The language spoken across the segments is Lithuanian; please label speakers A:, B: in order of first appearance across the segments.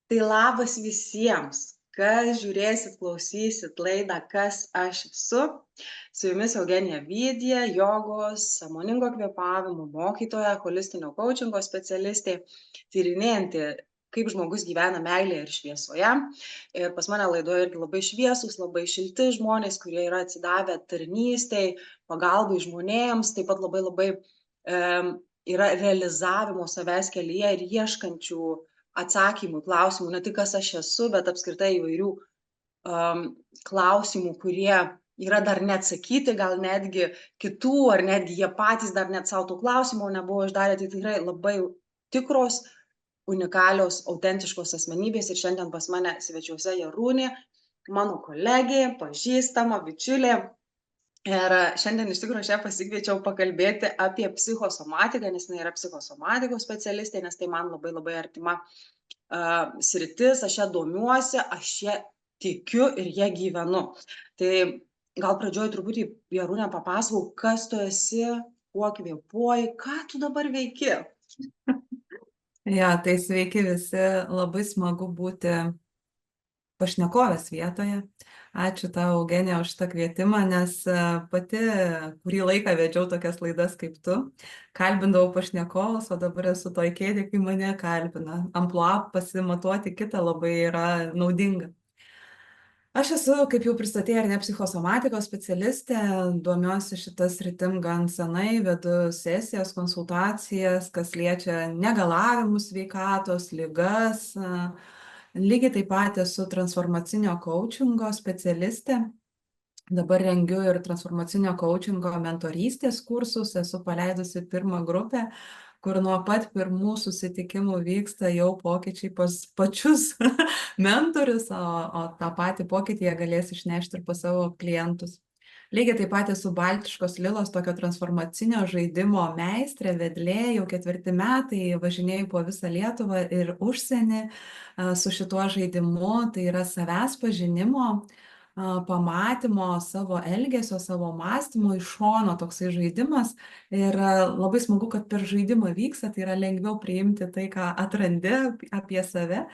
A: Tai labas visiems, kas žiūrėsit, klausysit laidą Kas aš esu. Su jumis Eugenija Vydė, jogos, sąmoningo kvėpavimo mokytoja, holistinio coachingo specialistė, tyrinėjanti, kaip žmogus gyvena meilėje ir šviesoje. Ir pas mane laidoje irgi labai šviesus, labai šilti žmonės, kurie yra atsidavę tarnystei, pagalbai žmonėms, taip pat labai yra realizavimo savęs kelyje ir ieškančių atsakymų, klausimų, ne tik kas aš esu, bet apskritai įvairių klausimų, kurie yra dar neatsakyti, gal netgi kitų, ar netgi jie patys dar net savo tų klausimų nebuvo išdarę, tai tikrai labai tikros, unikalios, autentiškos asmenybės. Ir šiandien pas mane svečiuose Jarūnė, mano kolegė, pažįstama, bičiulė. Ir šiandien iš tikrųjų aš ją pasikviečiau pakalbėti apie psichosomatiką, nes jinai yra psichosomatikos specialistė, nes tai man labai artima sritis, aš ją domiuosi, aš ją tikiu ir ją gyvenu. Tai gal pradžioje truputį, Jarūnė, papasakau, kas tu esi, kuo kvėpuoji, ką tu dabar veiki?
B: Ja, tai sveiki visi, labai smagu būti pašnekovės vietoje. Ačiū tau, Eugenija, už šitą kvietimą, nes pati kurį laiką vedžiau tokias laidas kaip tu, kalbindavau pašnekovus, o dabar esu toj kėdėj, kai mane kalbina. Amplua pasimatuoti kitą labai yra naudinga. Aš esu, kaip jau pristatėjai, ar ne psichosomatikos specialistė, domiuosi šitą sritim gan senai, vedu sesijas, konsultacijas, kas liečia negalavimus sveikatos, ligas. Lygiai taip pat esu transformacinio coachingo specialistė. Dabar rengiu ir transformacinio coachingo mentorystės kursus, esu paleidusi pirmą grupę, kur nuo pat pirmų susitikimų vyksta jau pokyčiai pas pačius mentorius, o tą patį pokytį jie galės išnešti ir pas savo klientus. Lygiai taip pat esu Baltiškos Lilos tokio transformacinio žaidimo meistrė, vedlė, jau 4 metai, važinėju po visą Lietuvą ir užsienį su šituo žaidimu, tai yra savęs pažinimo, pamatymo, savo elgesio, savo mąstymo iš šono toksai žaidimas. Ir labai smagu, kad per žaidimą vyksta, tai yra lengviau priimti tai, ką atrandi apie save.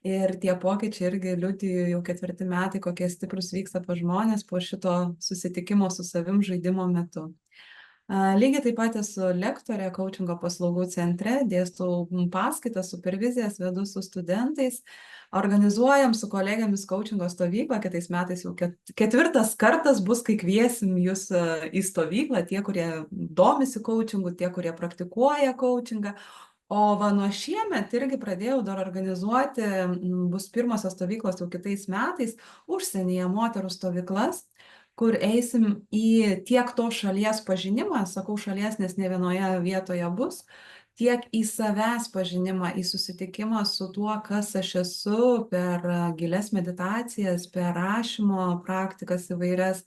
B: Ir tie pokyčiai irgi liudiju jau 4 metai, kokie stiprus vyksta pas žmonės po šito susitikimo su savim žaidimo metu. Lygiai taip pat esu lektorė coachingo paslaugų centre, dėstau paskaitas, supervizijas, vedu su studentais, organizuojam su kolegėmis coachingo stovyklą, kitais metais jau 4. kartas bus, kai kviesim jūs į stovyklą, tie, kurie domisi coachingu, tie, kurie praktikuoja coachingą. O va nuo šiemet irgi pradėjau dar organizuoti, bus pirmosios stovyklos jau kitais metais, užsienyje moterų stovyklas, kur eisim į tiek to šalies pažinimą, sakau šalies, nes ne vienoje vietoje bus, tiek į savęs pažinimą, į susitikimą su tuo, kas aš esu per gilias meditacijas, per rašymo praktikas įvairias,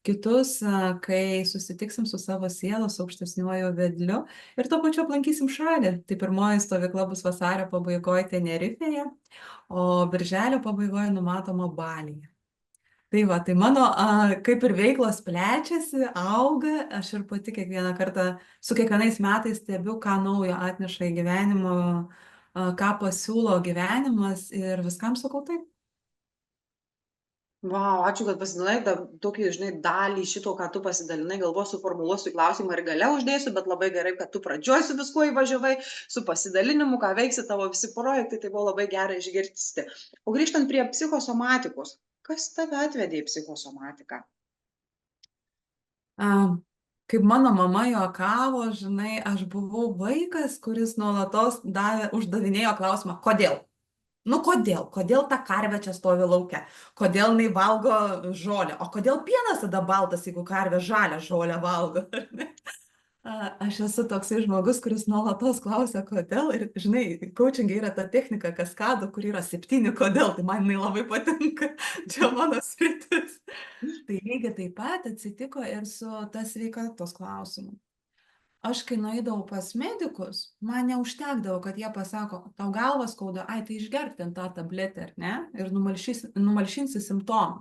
B: kitus, kai susitiksim su savo sielos aukštesniuoju vedliu ir tuo pačiu aplankysim šalį. Tai pirmoji stovykla bus vasario pabaigoje Tenerifėje, o birželio pabaigoje numatoma Balyje. Tai va, tai mano kaip ir veiklos plečiasi, auga, aš ir pati kiekvieną kartą su kiekvienais metais stebiu, ką naujo atneša į gyvenimą, ką pasiūlo gyvenimas ir viskam sakau taip.
A: Vau, ačiū, kad pasidalinai tokį, dalį šito, ką tu pasidalinai, galvosiu, suformuluosiu klausimą ir gale uždėsiu, bet labai gerai, kad tu pradžioj su viskuo įvažiavai, su pasidalinimu, ką veiksi tavo visi projektai, tai buvo labai gerai išgirsti. O grįžtant prie psichosomatikos, kas tave atvedė į psichosomatiką?
B: Kaip mano mama juokavo, žinai, aš buvau vaikas, kuris nuolatos uždavinėjo klausimą, kodėl? Nu kodėl? Kodėl ta karvė čia stovi lauke? Kodėl jinai valgo žolę? O kodėl pienas tada baltas, jeigu karvė žalią žolę valgo? Aš esu toksai žmogus, kuris nuolatos klausia, kodėl. Ir, žinai, coachingai yra ta technika kaskadų, kur yra 7 kodėl. Tai man jinai labai patinka. Čia mano sritis. Tai lygiai taip pat atsitiko ir su ta sveikatos klausimu. Aš, kai nueidavau pas medikus, man neužtekdavo, kad jie pasako, tau galvą skauda, ai, tai išgerk ten tą tabletę, ar ne? Ir numalšinsi simptomą.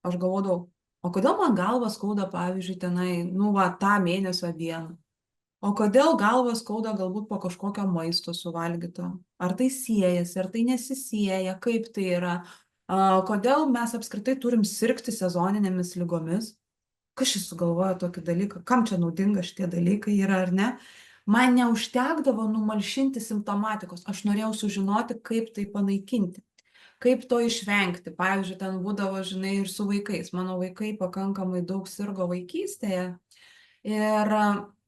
B: Aš galvodavau, o kodėl man galvą skauda, pavyzdžiui, tenai, tą mėnesio dieną? O kodėl galvą skauda galbūt po kažkokio maisto suvalgyto? Ar tai siejasi, ar tai nesisieja, kaip tai yra? Kodėl mes apskritai turim sirgti sezoninėmis ligomis? Kas čia sugalvojo tokį dalyką? Kam čia naudinga šitie dalykai yra ar ne? Man neužtekdavo numalšinti simptomatikos. Aš norėjau sužinoti, kaip tai panaikinti. Kaip to išvengti. Pavyzdžiui, ten būdavo, žinai, ir su vaikais. Mano vaikai pakankamai daug sirgo vaikystėje. Ir,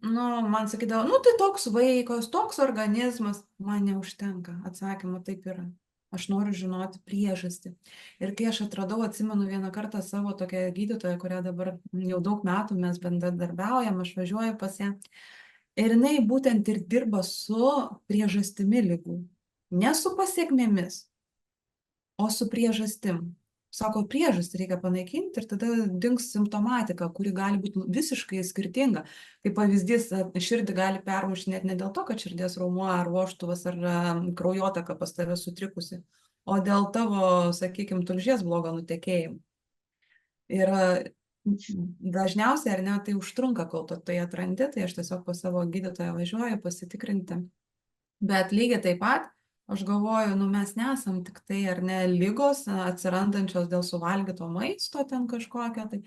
B: nu, man sakydavo, nu, tai toks vaikas, toks organizmas. Man neužtenka. Atsakymo taip yra. Aš noriu žinoti priežastį. Ir kai aš atradau, atsimenu vieną kartą savo tokią gydytoją, kurią dabar jau daug metų mes bendradarbiaujam, aš važiuoju pas ją. Ir jinai būtent ir dirba su priežastimi ligų. Ne su pasiekmėmis, o su priežastim. Sako, priežastį reikia panaikinti ir tada dings simptomatika, kuri gali būti visiškai skirtinga. Kaip pavyzdys, širdį gali permušti net ne dėl to, kad širdies raumuo ar vožtuvas ar kraujotaka pas tave sutrikusi, o dėl tavo, sakykime, tulžies blogo nutekėjimo. Ir dažniausiai, ar ne, tai užtrunka, kol tu tai atrandi, tai aš tiesiog pas savo gydytoją važiuoju pasitikrinti. Bet lygiai taip pat, aš galvoju, nu mes nesam tik tai, ar ne, ligos atsirandančios dėl suvalgyto maisto ten kažkokio, tai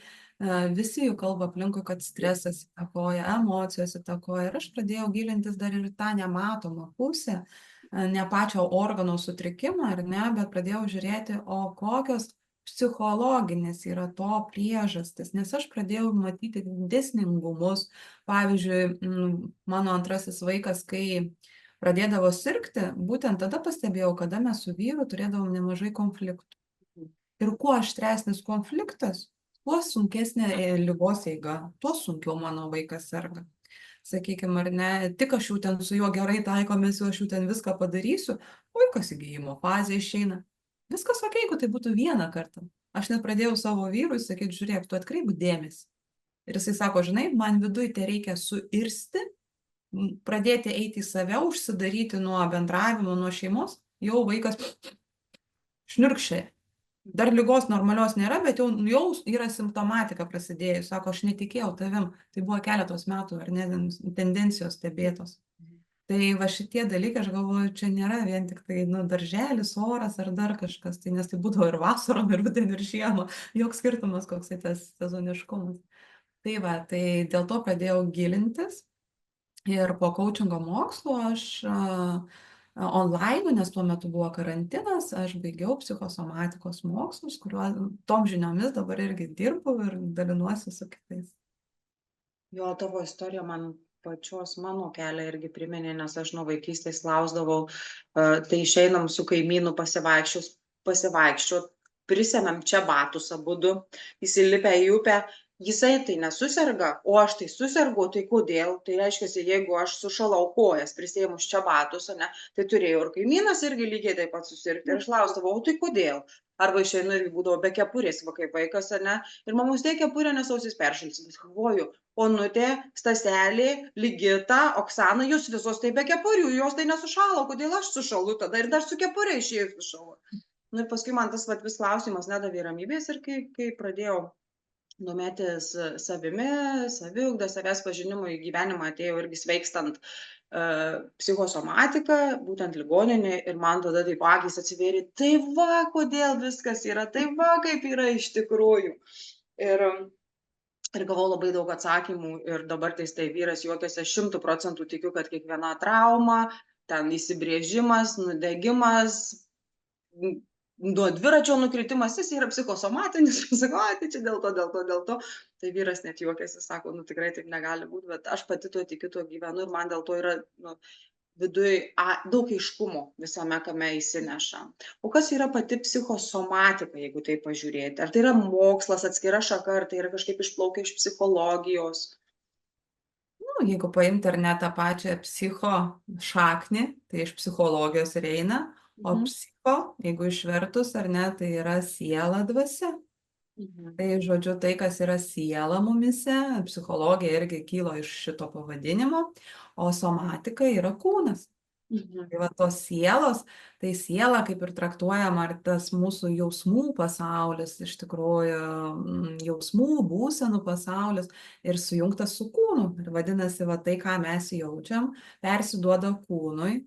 B: visi jų kalba aplinkui, kad stresas įtakoja, emocijos įtakoja. Ir aš pradėjau gilintis dar ir tą nematomą pusę, ne pačio organo sutrikimą, ar ne, bet pradėjau žiūrėti, o kokios psichologinės yra to priežastis, nes aš pradėjau matyti dėsningumus. Pavyzdžiui, mano antrasis vaikas, kai pradėdavo sirgti, būtent tada pastebėjau, kada mes su vyru turėdavom nemažai konfliktų. Ir kuo aštresnis konfliktas, tuo sunkesnė ligos eiga, tuo sunkiau mano vaikas serga. Sakykime, ar ne, tik aš jau ten su juo gerai taikomės, aš jau ten viską padarysiu, vaikas įgijimo fazė išeina. Viskas ok, jeigu tai būtų vieną kartą. Aš net pradėjau savo vyrui sakyti, žiūrėk, tu atkreipk dėmesį. Ir jisai sako, žinai, man viduj tai reikia suirsti, pradėti eiti į save, užsidaryti nuo bendravimo, nuo šeimos, jau vaikas šniurkščiai. Dar ligos normalios nėra, bet jau yra simptomatika prasidėjus. Sako, aš netikėjau tavim. Tai buvo keletos metų, ar ne, tendencijos stebėtos. Tai va šitie dalykai, aš galvoju, čia nėra vien tik tai, nu, darželis, oras ar dar kažkas, tai nes tai būdavo ir vasarom, ir rudenį, ir žiemą, joks skirtumas, koks tai tas sezoniškumas. Tai va, tai dėl to pradėjau gilintis ir po coachingo mokslo aš online, nes tuo metu buvo karantinas, aš baigiau psichosomatikos mokslus, kuriuo tom žiniomis dabar irgi dirbu ir dalinuosi su kitais.
A: Jo, tavo istorija man pačios mano kelią irgi priminė, nes aš nuo vaikystės klausdavau, tai išeinam su kaimynu pasivaikščiot, prisėmėm čia batus abudu, įsilipę į upę, jisai tai nesuserga, o aš tai susergu, tai kodėl? Tai reiškia, jeigu aš sušalau kojas, prisėmus čia batus, ne, tai turėjau ir kaimynas irgi lygiai taip pat susirgti. Ir aš klausdavau, o tai kodėl? Arba išeinu irgi būdavo be kepurės, va kaip vaikas, ne, ir mamos tai kepurė, nes ausis peršalsi. Bet galvoju, Onutė, Staselė, Ligita, Oksana, jūs visos tai be kepurių, jos tai nesušalo, kodėl aš sušalu tada ir dar su kepurė išėjus sušalu. Nu ir paskui man tas vis klausimas nedavė ramybės ir kai pradėjau domėtis savimi, saviugda, savęs pažinimu į gyvenimą atėjau irgi sveikstant psichosomatiką, būtent ligoninė, ir man tada taip akys atsivėrė, tai va, kodėl viskas yra, tai va, kaip yra iš tikrųjų. Ir gavau labai daug atsakymų ir dabar tai vyras juokiasi, 100% tikiu, kad kiekviena trauma, ten įsibrėžimas, nudegimas, nuo dviračio nukritimas, jis yra psichosomatinis, sakau, tai čia dėl to. Tai vyras net juokiasi, sako, nu tikrai taip negali būti, bet aš pati tuo tikiu, tuo gyvenu ir man dėl to yra viduje daug aiškumo visame, kame įsineša. O kas yra pati psichosomatika, jeigu tai pažiūrėti? Ar tai yra mokslas, atskira šaka, ar tai yra kažkaip išplaukia iš psichologijos?
B: Nu, jeigu paimti ar ne tą pačią psicho šaknį, tai iš psichologijos ir eina, o psicho, jeigu išvertus ar ne, tai yra siela, dvasia. Tai žodžiu, tai, kas yra siela mumise, psichologija irgi kylo iš šito pavadinimo, o somatika yra kūnas.
A: Mhm.
B: Tai va tos sielos, tai siela kaip ir traktuojama, ar tas mūsų jausmų pasaulis, iš tikrųjų, jausmų, būsenų pasaulis ir sujungtas su kūnu. Ir vadinasi, va tai, ką mes jaučiam, persiduoda kūnui.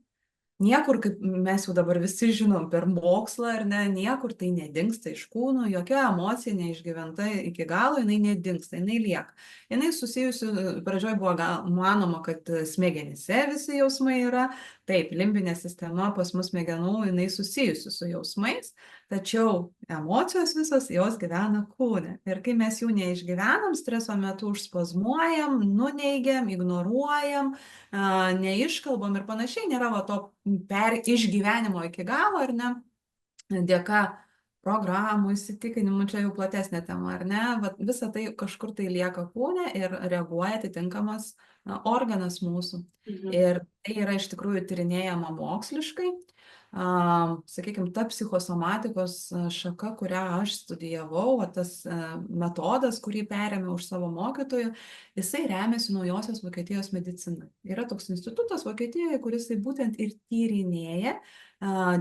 B: Niekur, kaip mes jau dabar visi žinom per mokslą, ar ne, niekur tai nedingsta iš kūno, jokia emocija neišgyventa iki galo, jinai nedingsta, jinai lieka. Jinai susijusi, pradžioj buvo manoma, kad smegenyse visi jausmai yra, taip, limbinė sistema pas mus smegenų, jinai susijusi su jausmais, tačiau emocijos visos, jos gyvena kūne. Ir kai mes jų neišgyvenam, streso metu užspazmuojam, nuneigiam, ignoruojam, neiškalbam ir panašiai, nėra va to išgyvenimo iki galo, ar ne, dėka programų, įsitikinimų, čia jau platesnė tema, ar ne, vat visa tai kažkur tai lieka kūne ir reaguoja atitinkamas organas mūsų.
A: Mhm.
B: Ir tai yra iš tikrųjų tyrinėjama moksliškai. Sakykime, ta psichosomatikos šaka, kurią aš studijavau, tas metodas, kurį perėmiau už savo mokytojų, jisai remiasi Naujosios Vokietijos medicina. Yra toks institutas Vokietijoje, kuris būtent ir tyrinėja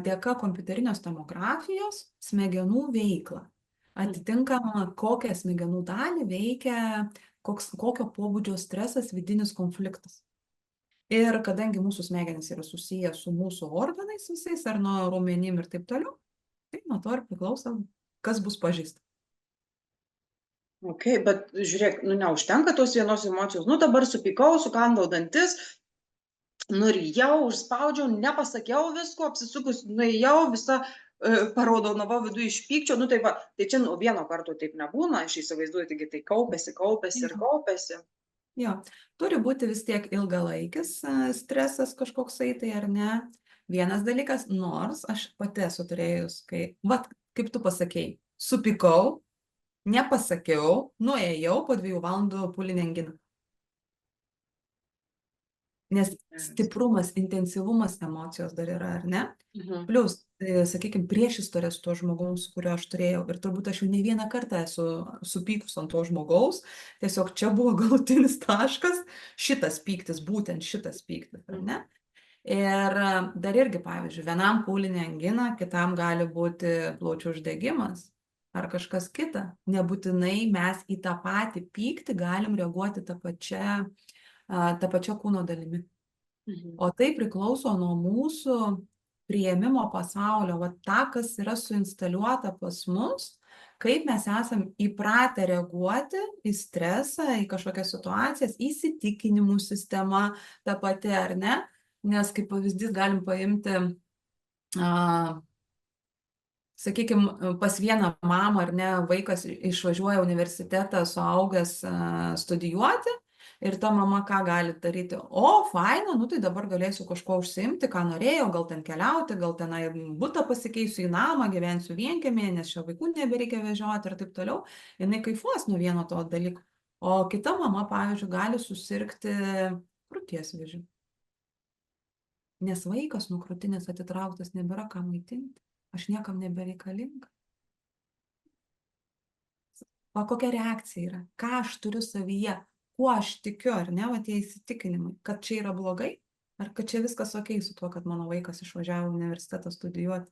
B: dėka kompiuterinės tomografijos smegenų veiklą. Atitinkamą, kokią smegenų dalį veikia, kokio pobūdžio stresas, vidinis konfliktas. Ir kadangi mūsų smegenys yra susiję su mūsų organais visais, ar nuo raumenim ir taip toliau, tai nuo to ir priklauso, kas bus pažeista.
A: Ok, bet žiūrėk, neužtenka tos vienos emocijos. Dabar supykau, sukandau dantis, nurijau, užspaudžiau, nepasakiau visko, apsisukus, nuėjau, visa paraudonavau viduje iš pykčio. Tai čia vieno karto taip nebūna, aš įsivaizduoju, taigi tai kaupėsi ir kaupėsi.
B: Jo, turi būti vis tiek ilgalaikis stresas kažkoksai tai, ar ne? Vienas dalykas, nors aš pati esu turėjus, kaip tu pasakei, supykau, nepasakiau, nuėjau po 2 valandų pūlinę anginą. Nes stiprumas, intensyvumas emocijos dar yra, ar ne? Plius, sakykime, priešistorė su to žmogaus, su kuriuo aš turėjau. Ir turbūt aš jau ne vieną kartą esu supykus ant to žmogaus. Tiesiog čia buvo galutinis taškas, šitas pyktis, būtent šitas pyktis, ar ne? Ir dar irgi, pavyzdžiui, vienam pūlinė angina, kitam gali būti plaučių uždegimas ar kažkas kita. Nebūtinai mes į tą patį pyktį galim reaguoti tą pačią kūno dalimi. O tai priklauso nuo mūsų priėmimo pasaulio, tą, kas yra suinstaliuota pas mus, kaip mes esam įpratę reaguoti į stresą, į kažkokias situacijas, įsitikinimų sistema ta pati, ar ne? Nes kaip pavyzdys galim paimti, sakykime, pas vieną mamą, ar ne, vaikas išvažiuoja universitetą suaugęs studijuoti, ir ta mama ką gali daryti? O, faina, tai dabar galėsiu kažko užsiimti, ką norėjau, gal ten keliauti, gal tenai butą pasikeisiu į namą, gyvensiu vienkiemyje, nes čia vaikų nebereikia vežioti ir taip toliau. Jinai kaifuos nuo vieno to dalyko. O kita mama, pavyzdžiui, gali susirgti krūties vėžiu. Nes vaikas nuo krūtinės atitrauktas, nebėra ką maitinti. Aš niekam nebereikalinga. O kokia reakcija yra? Ką aš turiu savyje? Kuo aš tikiu, ar ne, tie įsitikinimai, kad čia yra blogai, ar kad čia viskas ok su tuo, kad mano vaikas išvažiavo į universitetą studijuoti.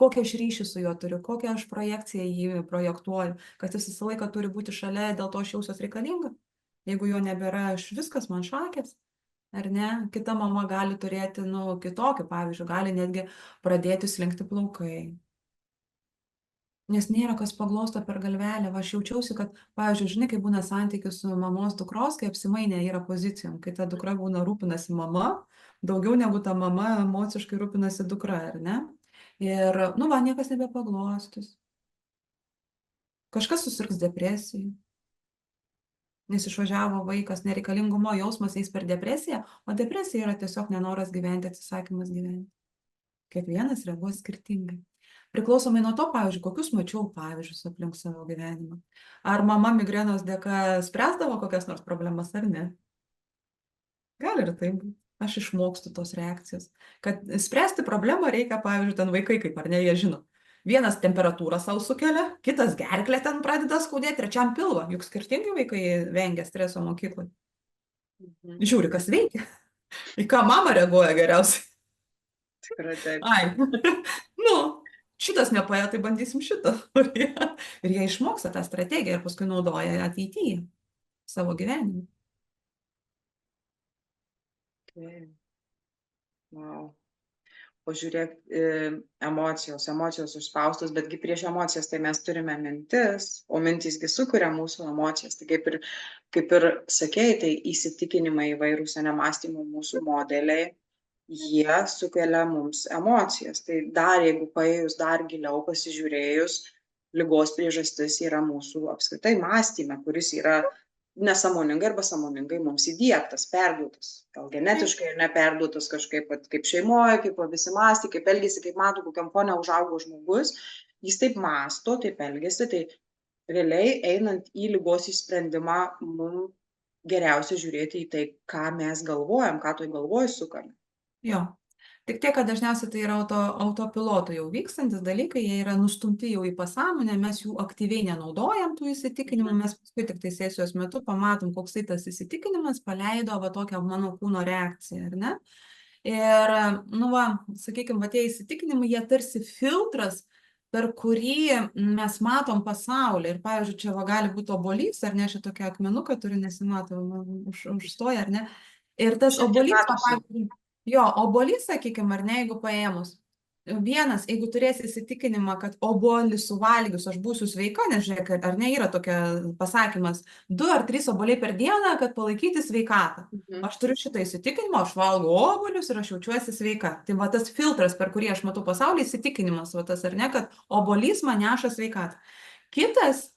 B: Kokią aš ryšį su juo turiu, kokią aš projekciją jį projektuoju, kad jis visą laiką turi būti šalia, dėl to aš jausiuos reikalinga. Jeigu jo nebėra, viskas man šakės, ar ne? Kita mama gali turėti, kitokį, pavyzdžiui, gali netgi pradėti slinkti plaukai. Nes nėra kas paglosto per galvelę. Aš jaučiausi, kad, pavyzdžiui, žinai, kai būna santykis su mamos dukros, kai apsimainė yra pozicijom, kai ta dukra būna rūpinasi mama, daugiau negu ta mama emociškai rūpinasi dukra, ar ne? Ir, niekas nebepaglostus. Kažkas susirgs depresijų. Nes išvažiavo vaikas, nereikalingumo jausmas eis per depresiją, o depresija yra tiesiog nenoras gyventi, atsisakymas gyventi. Kiekvienas reaguos skirtingai. Priklausomai nuo to, pavyzdžiui, kokius mačiau pavyzdžius aplink savo gyvenimą. Ar mama migrenos dėka spręsdavo kokias nors problemas, ar ne? Gali ir taip būti. Aš išmokstu tos reakcijos. Kad spręsti problemą reikia, pavyzdžiui, ten vaikai, kaip ar ne, jie žino. Vienas temperatūrą savo sukelia, kitas gerklę ten pradeda skaudėti, trečiam pilvą. Juk skirtingi vaikai vengia streso mokykloje. Žiūri, kas veikia. Į ką mama reaguoja geriausiai.
A: Tikrai taip.
B: Ai, nu, šitas nepaėjo, tai bandysim šitą. Ir jie išmoksta tą strategiją ir paskui naudoja ateityje savo gyvenime.
A: Okay. Wow. O žiūrėk, emocijos užspaustos, betgi prieš emocijas tai mes turime mintis, o mintysgi sukuria mūsų emocijas. Tai kaip ir sakei, tai įsitikinimai įvairūs, nemąstymo mūsų modeliai, jie sukelia mums emocijas. Tai dar jeigu paėjus dar giliau pasižiūrėjus, ligos priežastis yra mūsų apskritai mąstyme, kuris yra nesąmoningai arba sąmoningai mums įdiegtas, perduotas. Gal genetiškai ir neperduotas kažkaip, kaip šeimoje, kaip visi mąstė, kaip elgėsi, kaip mato, kokiam fone užaugo žmogus, jis taip mąsto, taip elgėsi, tai realiai einant į ligos išsprendimą, mums geriausia žiūrėti į tai, ką mes galvojam, ką toj galvoj sukame.
B: Jo. Tik tiek, kad dažniausiai tai yra autopilotų jau vykstantis dalykai, jie yra nustumti jau į pasąmonę, mes jų aktyviai nenaudojam tų įsitikinimų, mes paskui tik tai sesijos metu pamatom, koks tai tas įsitikinimas paleido va tokią mano kūno reakciją, ar ne? Ir, nu va, sakykime, va tie įsitikinimai, jie tarsi filtras, per kurį mes matom pasaulį. Ir, pavyzdžiui, čia va gali būti obolys, ar ne, šitokia akmenuką turi, nesimato, užstoja, ar ne? Ir tas
A: Šiek tiek
B: obolys,
A: matosi.
B: pavyzdžiui, jo, obolys, sakykime, ar ne, jeigu paėmus, vienas, jeigu turėsi įsitikinimą, kad obolį suvalgius aš būsiu sveika, nes žiūrėk, ar ne, yra tokia pasakymas, 2 ar 3 obuoliai per dieną, kad palaikyti sveikatą. Aš turiu šitą įsitikinimą, aš valgau obuolius ir aš jaučiuosi sveika. Tai va tas filtras, per kurį aš matau pasaulį, įsitikinimas, va tas, ar ne, kad obolys man neša sveikatą. Kitas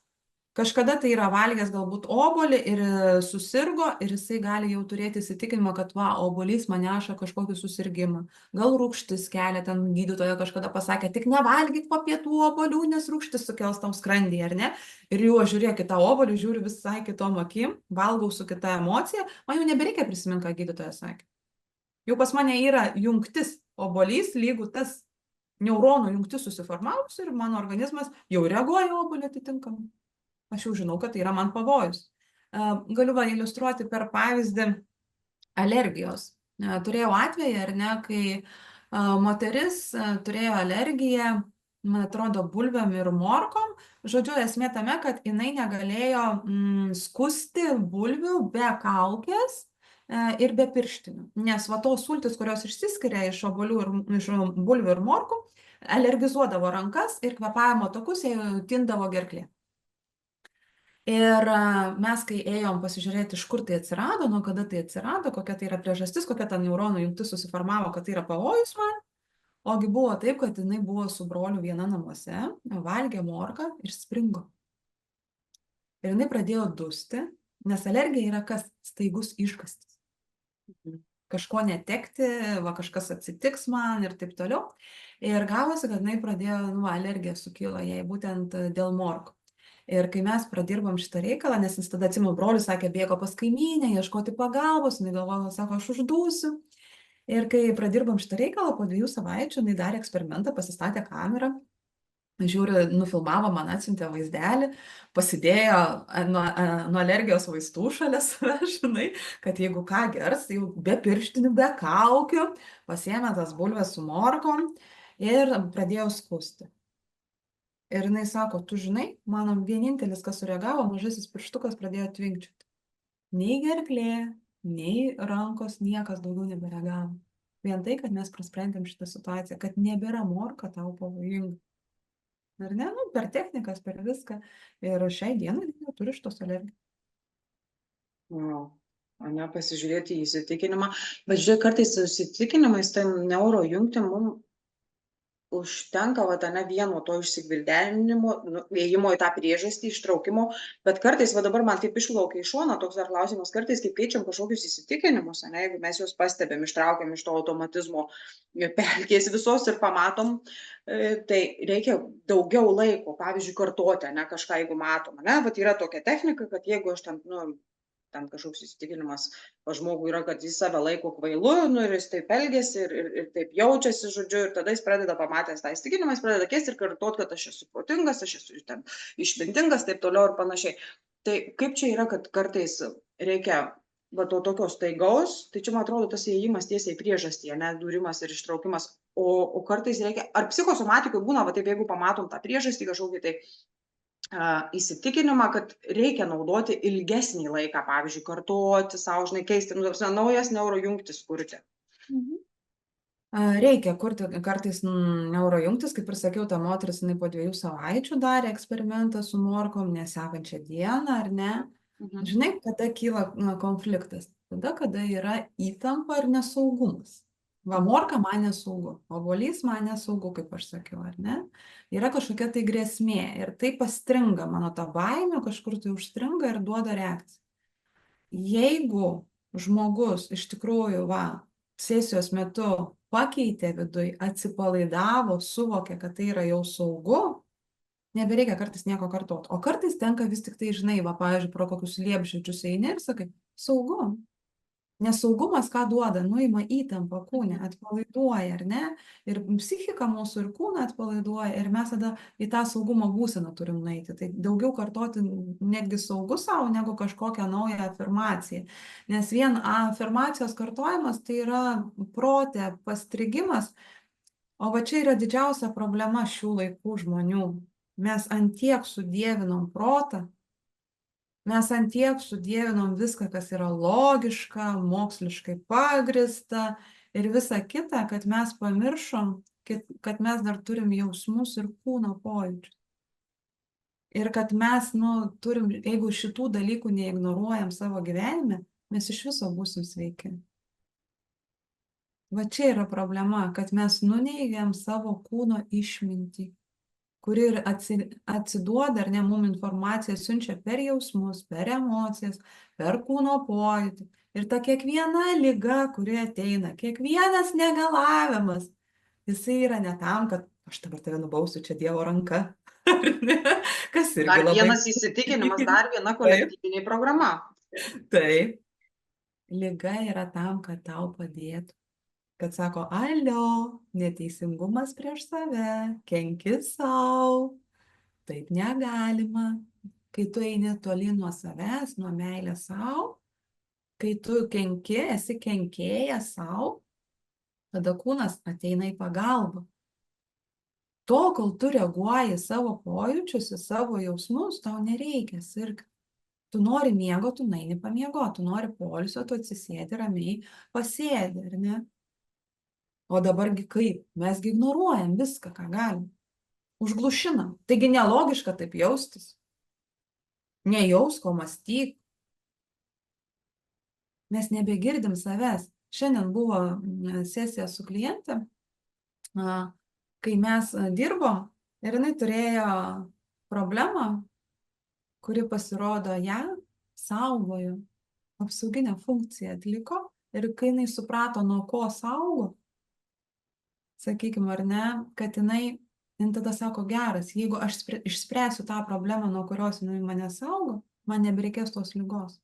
B: kažkada tai yra valgęs galbūt obuolį ir susirgo ir jisai gali jau turėti įsitikinimą, kad va, obuolys man neša kažkokį susirgymą. Gal rūgštis kelia, ten gydytoja kažkada pasakė, tik nevalgyk po pietų obuolių, nes rūgštis sukels tam skrandį, ar ne? Ir jau aš žiūrėk į tą obuolį, žiūriu visai kitom akim, valgau su kita emocija, man jau nebereikia prisiminti, ką gydytoja sakė. Jau pas mane yra jungtis obuolys lygu tas neuronų jungtis susiformavus ir mano organizmas jau reaguoja į obuolį atitinkamai. Aš jau žinau, kad tai yra man pavojus. Galiu va iliustruoti per pavyzdį alergijos. Turėjau atvejį, ar ne, kai moteris turėjo alergiją, man atrodo, bulvėm ir morkom. Žodžiu, esmė tame, kad jinai negalėjo skusti bulvių be kaukės ir be pirštinių. Nes va tos sultis, kurios išsiskiria iš obuolių ir iš bulvių ir morkų, alergizuodavo rankas ir kvėpavimo takus jai tindavo gerklė. Ir mes, kai ėjom pasižiūrėti, iš kur tai atsirado, nuo kada tai atsirado, kokia tai yra priežastis, kokia ta neuronų jungtis susiformavo, kad tai yra pavojus man, ogi buvo taip, kad jinai buvo su broliu viena namuose, valgė morką ir springo. Ir jinai pradėjo dusti, nes alergija yra kas? Staigus išgąstis. Kažko netekti, va kažkas atsitiks man ir taip toliau. Ir gavosi, kad jinai pradėjo, alergija sukilo jai būtent dėl morkų. Ir kai mes pradirbom šitą reikalą, nes jis tada, atsimenu, brolis sakė, bėgo pas kaimynę, ieškoti pagalbos, jinai galvojo, sako, aš uždūsiu. Ir kai pradirbom šitą reikalą, po 2 savaičių, jinai darė eksperimentą, pasistatė kamerą, žiūri, nufilmavo, man atsiuntė vaizdelį, pasidėjo nuo alergijos vaistų šalia savęs, žinai, kad jeigu ką gers, jau be pirštinių, be kaukių, pasiėmė tas bulves su morkom ir pradėjo skusti. Ir jinai sako, tu žinai, mano vienintelis, kas sureagavo, mažasis pirštukas pradėjo tvinkčioti. Nei gerklė, nei rankos, niekas daugiau nebereagavo. Vien tai, kad mes prasprendėm šitą situaciją, kad nebėra morka tau pavojinga. Ar ne? Per technikas, per viską. Ir šiai dienai turi šitos alergijos.
A: Wow. Ne, pasižiūrėti į įsitikinimą. Bet žiūrėk, kartais su įsitikinimais, tai neuro jungti mums užtenka va ne vieno to išsigvildenimo, ėjimo į tą priežastį, ištraukimo, bet kartais, va dabar man taip išplaukia iš šono toks dar klausimas, kartais kaip keičiam kažkokius įsitikinimus, ne, jeigu mes juos pastebėm, ištraukiam iš to automatizmo pelkės visos ir pamatom, tai reikia daugiau laiko, pavyzdžiui, kartoti, ne, kažką, jeigu matom, ne, va yra tokia technika, kad jeigu aš ten kažkoks įsitikinimas pas žmogų yra, kad jis save laiko kvailu, ir jis taip elgiasi ir taip jaučiasi, žodžiu, ir tada jis pradeda pamatęs tą įsitikinimą, jis pradeda keisti ir kartuot, kad aš esu protingas, aš esu išmintingas, taip toliau ir panašiai. Tai kaip čia yra, kad kartais reikia va to tokio staigaus, tai čia, man atrodo, tas įėjimas tiesiai į priežastį, ane, dūrimas ir ištraukimas. O kartais reikia, ar psichosomatikoj būna, va taip, jeigu pamatom tą priežastį kažkokį, tai įsitikinimą, kad reikia naudoti ilgesnį laiką, pavyzdžiui, kartoti savo, žinai, keisti, nu, ta prasme, naujas neurojungtis kurti.
B: Reikia kurti kartais neurojungtis, kaip ir sakiau, ta moteris, jinai po 2 savaičių darė eksperimentą su morkom, nesekančią dieną, ar ne? Žinai, kada kyla konfliktas? Tada, kada yra įtampa ir nesaugumas. Va, morka man nesaugu, obuolys man nesaugu, kaip aš sakiau, ar ne? Yra kažkokia tai grėsmė ir tai pastringa, mano ta baimė kažkur tai užstringa ir duoda reakciją. Jeigu žmogus iš tikrųjų, va, sesijos metu pakeitė viduj, atsipalaidavo, suvokė, kad tai yra jau saugu, nebereikia kartais nieko kartot. O kartais tenka vis tik tai, žinai, va, pavyzdžiui, pro kokius liepžiedžius eini ir sakai, saugu. Nesaugumas ką duoda? Nuima įtampą kūne, atpalaiduoja, ar ne? Ir psichika mūsų ir kūną atpalaiduoja ir mes tada į tą saugumo būseną turim nueiti. Tai daugiau kartoti netgi saugu savo negu kažkokią naują afirmaciją. Nes vien afirmacijos kartojimas tai yra prote pastrigimas, o va čia yra didžiausia problema šių laikų žmonių. Mes ant tiek sudievinom protą, mes ant tiek sudievinom viską, kas yra logiška, moksliškai pagrįsta ir visa kita, kad mes pamiršom, kad mes dar turim jausmus ir kūno pojūčius. Ir kad mes, turim, jeigu šitų dalykų neignoruojam savo gyvenime, mes iš viso būsim sveiki. Va čia yra problema, kad mes nuneigiam savo kūno išmintį, kuri ir atsiduoda, ar ne, mum informaciją siunčia per jausmus, per emocijas, per kūno pojūtį. Ir ta kiekviena liga, kuri ateina, kiekvienas negalavimas, jisai yra ne tam, kad aš dabar tave nubausiu, čia Dievo ranka. Kas irgi
A: Dar
B: labai...
A: vienas įsitikinimas, dar viena kolektyvinė programa.
B: Taip. Liga yra tam, kad tau padėtų. Kad sako, alio, neteisingumas prieš save, kenki sau, taip negalima. Kai tu eini toli nuo savęs, nuo meilės sau, kai tu kenki, esi kenkėjas sau, tada kūnas ateina į pagalbą. Tol, kol tu reaguoji savo pojūčius, į savo jausmus, tau nereikia sirgti. Tu nori miego, tu nueini pamiegoti, tu nori poilsio, tu atsisėdi ramiai, pasėdi, ar ne? O dabargi kaip? Mesgi ignoruojam viską, ką galim. Užglušinam. Taigi nelogiška taip jaustis. Nejausk, o mąstyk. Mes nebegirdim savęs. Šiandien buvo sesija su kliente, kai mes dirbom ir jinai turėjo problemą, kuri pasirodo ją saugojo. Apsauginę funkciją atliko ir kai jinai suprato, nuo ko saugo, sakykime, ar ne, kad jinai tada sako, geras, jeigu aš išspręsiu tą problemą, nuo kurios jinai mane saugo, man nebereikės tos ligos.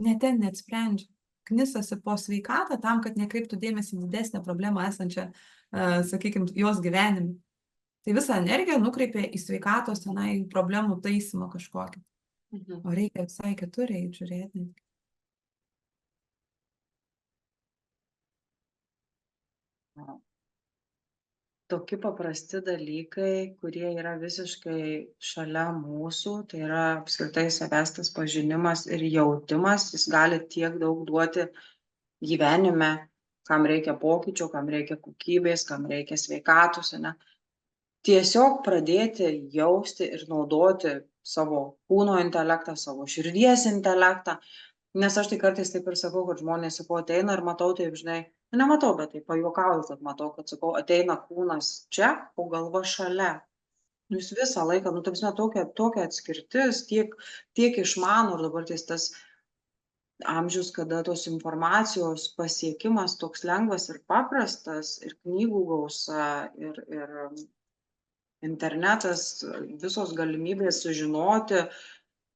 B: Ne ten net sprendžia. Knisasi po sveikatą tam, kad nekreiptų dėmesį didesnę problemą esančią, sakykime, jos gyvenime. Tai visą energiją nukreipia į sveikatos tenai problemų taisymą kažkokį. O reikia visai kitur eiti žiūrėti.
A: Tokie paprasti dalykai, kurie yra visiškai šalia mūsų, tai yra apskritai savęs tas pažinimas ir jautimas, jis gali tiek daug duoti gyvenime, kam reikia pokyčių, kam reikia kokybės, kam reikia sveikatos, ne? Tiesiog pradėti jausti ir naudoti savo kūno intelektą, savo širdies intelektą, nes aš tai kartais taip ir sakau, kad žmonės, sakau, ateina ir matau taip, žinai, nematau, bet taip pajuokauju, kad matau, kad, sakau, ateina kūnas čia, o galva šalia. Jūs visą laiką, ta prasme, tokia atskirtis, tiek išmano ir dabar tas amžius, kada tos informacijos pasiekimas toks lengvas ir paprastas, ir knygų gausa, ir internetas, visos galimybės sužinoti,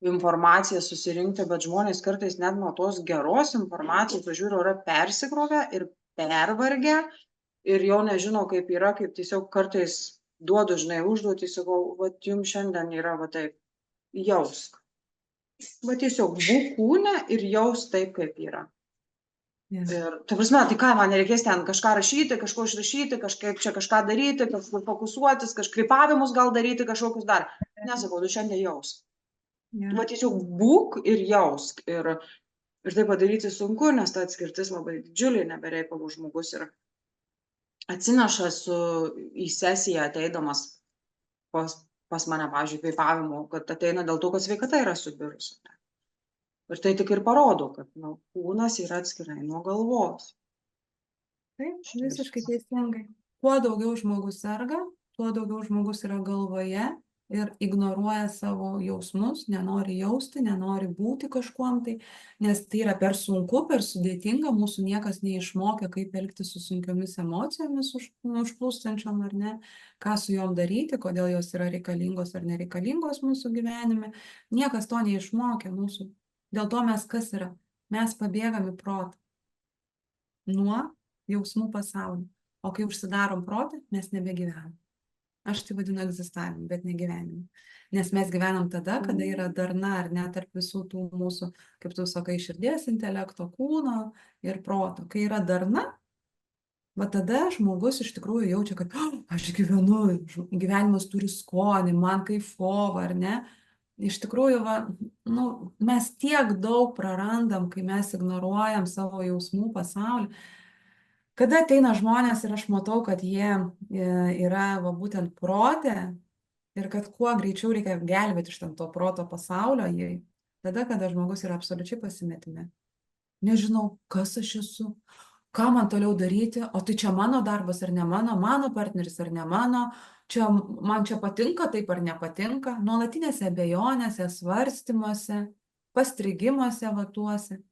A: informaciją susirinkti, bet žmonės kartais net nuo tos geros informacijos, žiūriu, yra persikrovę ir pervargę ir jau nežino, kaip yra, kaip tiesiog kartais duodu, žinai, užduotį, sakau, vat jums šiandien yra va taip, jausk. Va tiesiog būk kūne ir jaus taip, kaip yra.
B: Jo.
A: Ir, ta prasme, tai ką, man nereikės ten kažką rašyti, kažko išrašyti, kažkaip čia kažką daryti, kažkur fokusuotis, kažkrypavimus gal daryti, kažkokius dar. Nesakau, tu šiandien jaus.
B: Jo.
A: Va tiesiog būk ir jausk. Ir tai padaryti sunku, nes ta atskirtis labai didžiulė, nebereikalų žmogus ir atsineša į sesiją ateidamas pas mane, pavyzdžiui, kvėpavimo, kad ateina dėl to, kad sveikata yra subirusi. Ir tai tik ir parodo, kad kūnas yra atskirai nuo galvos.
B: Taip, visiškai teisingai. Kuo daugiau žmogus serga, tuo daugiau žmogus yra galvoje ir ignoruoja savo jausmus, nenori jausti, nenori būti kažkuom tai, nes tai yra per sunku, per sudėtinga, mūsų niekas neišmokė, kaip elgtis su sunkiomis emocijomis užplūstančiom ar ne, ką su jom daryti, kodėl jos yra reikalingos ar nereikalingos mūsų gyvenime. Niekas to neišmokė mūsų. Dėl to mes kas yra? Mes pabėgam į protą nuo jausmų pasaulį. O kai užsidarom protą, mes nebegyvenam. Aš tai vadinu egzistavimu, bet ne gyvenimu. Nes mes gyvenam tada, kada yra darna, ar ne, tarp visų tų mūsų, kaip tu sakai, širdies, intelekto, kūno ir proto. Kai yra darna, va tada žmogus iš tikrųjų jaučia, kad aš gyvenu, gyvenimas turi skonį, man kaifova, ar ne? Iš tikrųjų, va, mes tiek daug prarandam, kai mes ignoruojam savo jausmų pasaulį. Kada ateina žmonės ir aš matau, kad jie yra va, būtent prote ir kad kuo greičiau reikia gelbėti iš to proto pasaulio, tada, kada žmogus yra absoliučiai pasimetime. Nežinau, kas aš esu, ką man toliau daryti, o tai čia mano darbas ar ne mano partneris ar ne mano, man čia patinka taip ar nepatinka, nuolatinėse abejonėse, svarstymuose, pastrigimuose vatuose.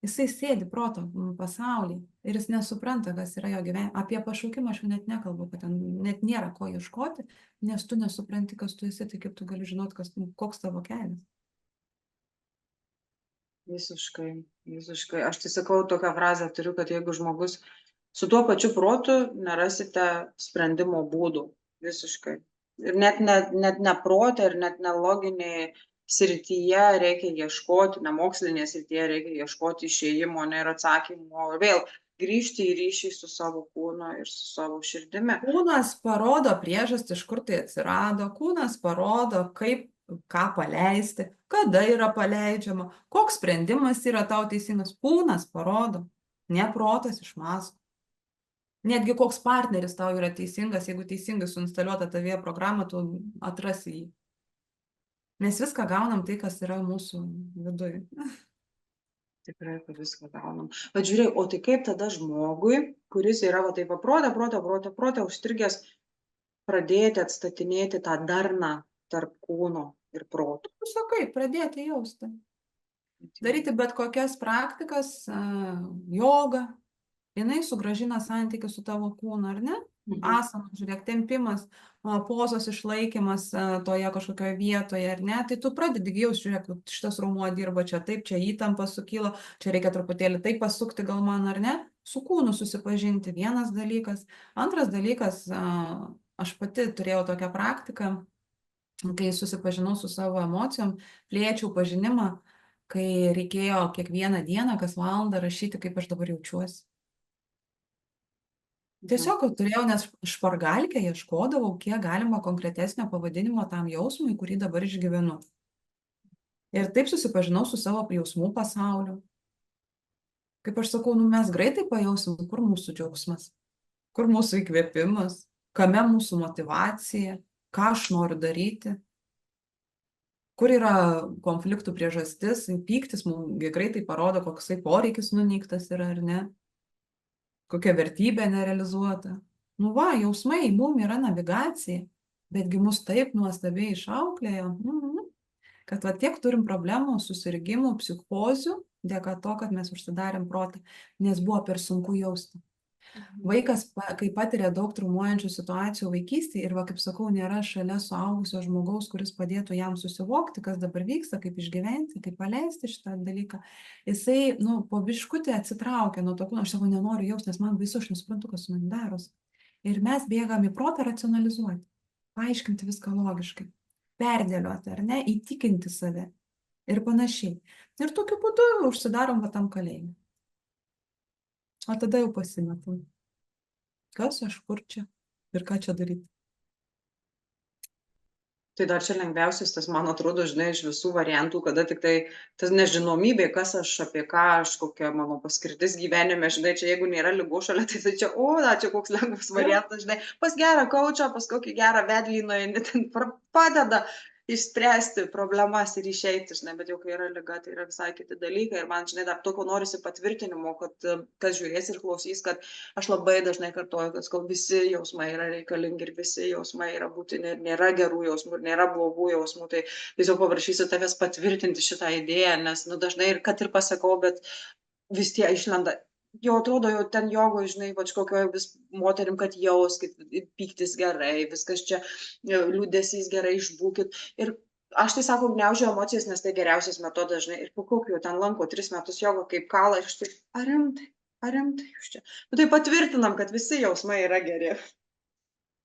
B: Jisai sėdi proto pasaulyje ir jis nesupranta, kas yra jo gyvenime. Apie pašaukimą aš jau net nekalbu, kad ten net nėra ko ieškoti, nes tu nesupranti, kas tu esi, tai kaip tu gali žinoti, koks tavo kelias.
A: Visiškai, visiškai. Aš tai sakau, tokią frazę turiu, kad jeigu žmogus su tuo pačiu protu nerasite sprendimo būdų. Visiškai. Ir net ne protė, ir net neloginiai srityje reikia ieškoti, nemokslinėje srityje reikia ieškoti išėjimo, ne ir atsakymo. Vėl grįžti į ryšį su savo kūnu ir su savo širdimi.
B: Kūnas parodo priežastį, iš kur tai atsirado, kūnas parodo, ką paleisti, kada yra paleidžiama, koks sprendimas yra tau teisingas. Kūnas parodo, ne protas išmąsto. Netgi koks partneris tau yra teisingas, jeigu teisingai suinstaliuota tavyje programa, tu atrasi jį. Mes viską gaunam tai, kas yra mūsų viduje.
A: Tikrai, kad viską gaunam. Bet žiūrėk, o tai kaip tada žmogui, kuris yra va taip protą užstrigęs, pradėti atstatinėti tą darną tarp kūno ir proto?
B: Tu sakai, pradėti jausti. Daryti bet kokias praktikas, jogą, jinai sugrąžina santykį su tavo kūnu, ar ne? Asana, žiūrėk, tempimas, pozos išlaikymas toje kažkokioje vietoje, ar ne? Tai tu pradedi jaust, žiūrėk, šitas raumuo dirba čia taip, čia įtampa sukilo, čia reikia truputėlį taip pasukti gal man, ar ne? Su kūnu susipažinti, vienas dalykas. Antras dalykas, aš pati turėjau tokią praktiką, kai susipažinau su savo emocijom, plėčiau pažinimą, kai reikėjo kiekvieną dieną, kas valandą rašyti, kaip aš dabar jaučiuosi. Tiesiog turėjau, nes špargalkę ieškodavau, kiek galima konkretesnio pavadinimo tam jausmui, kurį dabar išgyvenu. Ir taip susipažinau su savo jausmų pasauliu. Kaip aš sakau, mes greitai pajausim, kur mūsų džiaugsmas, kur mūsų įkvėpimas, kame mūsų motyvacija, ką aš noriu daryti, kur yra konfliktų priežastis, pyktis mums greitai parodo, koksai poreikis nuneigtas yra ar ne. Kokia vertybė nerealizuota. Jausmai mum yra navigacija, betgi mus taip nuostabiai išauklėjo, kad tiek turim problemų, susirgimų, psichozių, dėka to, kad mes užsidarėm protą, nes buvo per sunku jausti. Vaikas, kai patiria daug traumuojančių situacijų vaikystėje ir, kaip sakau, nėra šalia suaugusio žmogaus, kuris padėtų jam susivokti, kas dabar vyksta, kaip išgyventi, kaip paleisti šitą dalyką, jisai, po biškutį atsitraukia nuo to kūno, aš sakau, nenoriu jausti, nes man baisu, aš nesuprantu, kas su manim darosi. Ir mes bėgam į protą racionalizuoti, paaiškinti viską logiškai, perdėlioti, ar ne, įtikinti save. ir panašiai. Ir tokiu būdu užsidarom va tam kalėjime. O tada jau pasimetam. Kas aš, kur čia ir ką čia daryti.
A: Tai dar čia lengviausias tas, man atrodo, žinai, iš visų variantų, kada tik tai tas nežinomybė, kas aš, apie ką aš, kokia mano paskirtis gyvenime, žinai, čia jeigu nėra ligų šalia, tai čia, čia koks lengvas variantas, žinai, pas gerą kaučą, pas kokį gerą vedlį nueini, ten padeda išspręsti problemas ir išeiti, žinai, bet jau kai yra liga, tai yra visai kiti dalykai ir man, žinai, dar tokio norisi patvirtinimo, kad kas žiūrės ir klausys, kad aš labai dažnai kartoju, kad kol visi jausmai yra reikalingi ir visi jausmai yra būtini, nėra gerų jausmų ir nėra blogų jausmų, tai tiesiog paprašysiu tavęs patvirtinti šitą idėją, nes, nu, dažnai ir kad ir pasakau, bet vis tie išlenda. Jau atrodo, jau ten jogoj, žinai, ypač kokioje vis moterim, kad jauskit, pyktis gerai, viskas čia, liūdesys gerai, išbūkit. Ir aš tai sakau, gniaužiu emocijas, nes tai geriausias metodas, žinai, ir po kokiu jau ten lanko 3 metus jogą kaip kala, ir aš tai, ar rimtai jūs čia? Nu tai patvirtinam, kad visi jausmai yra geri.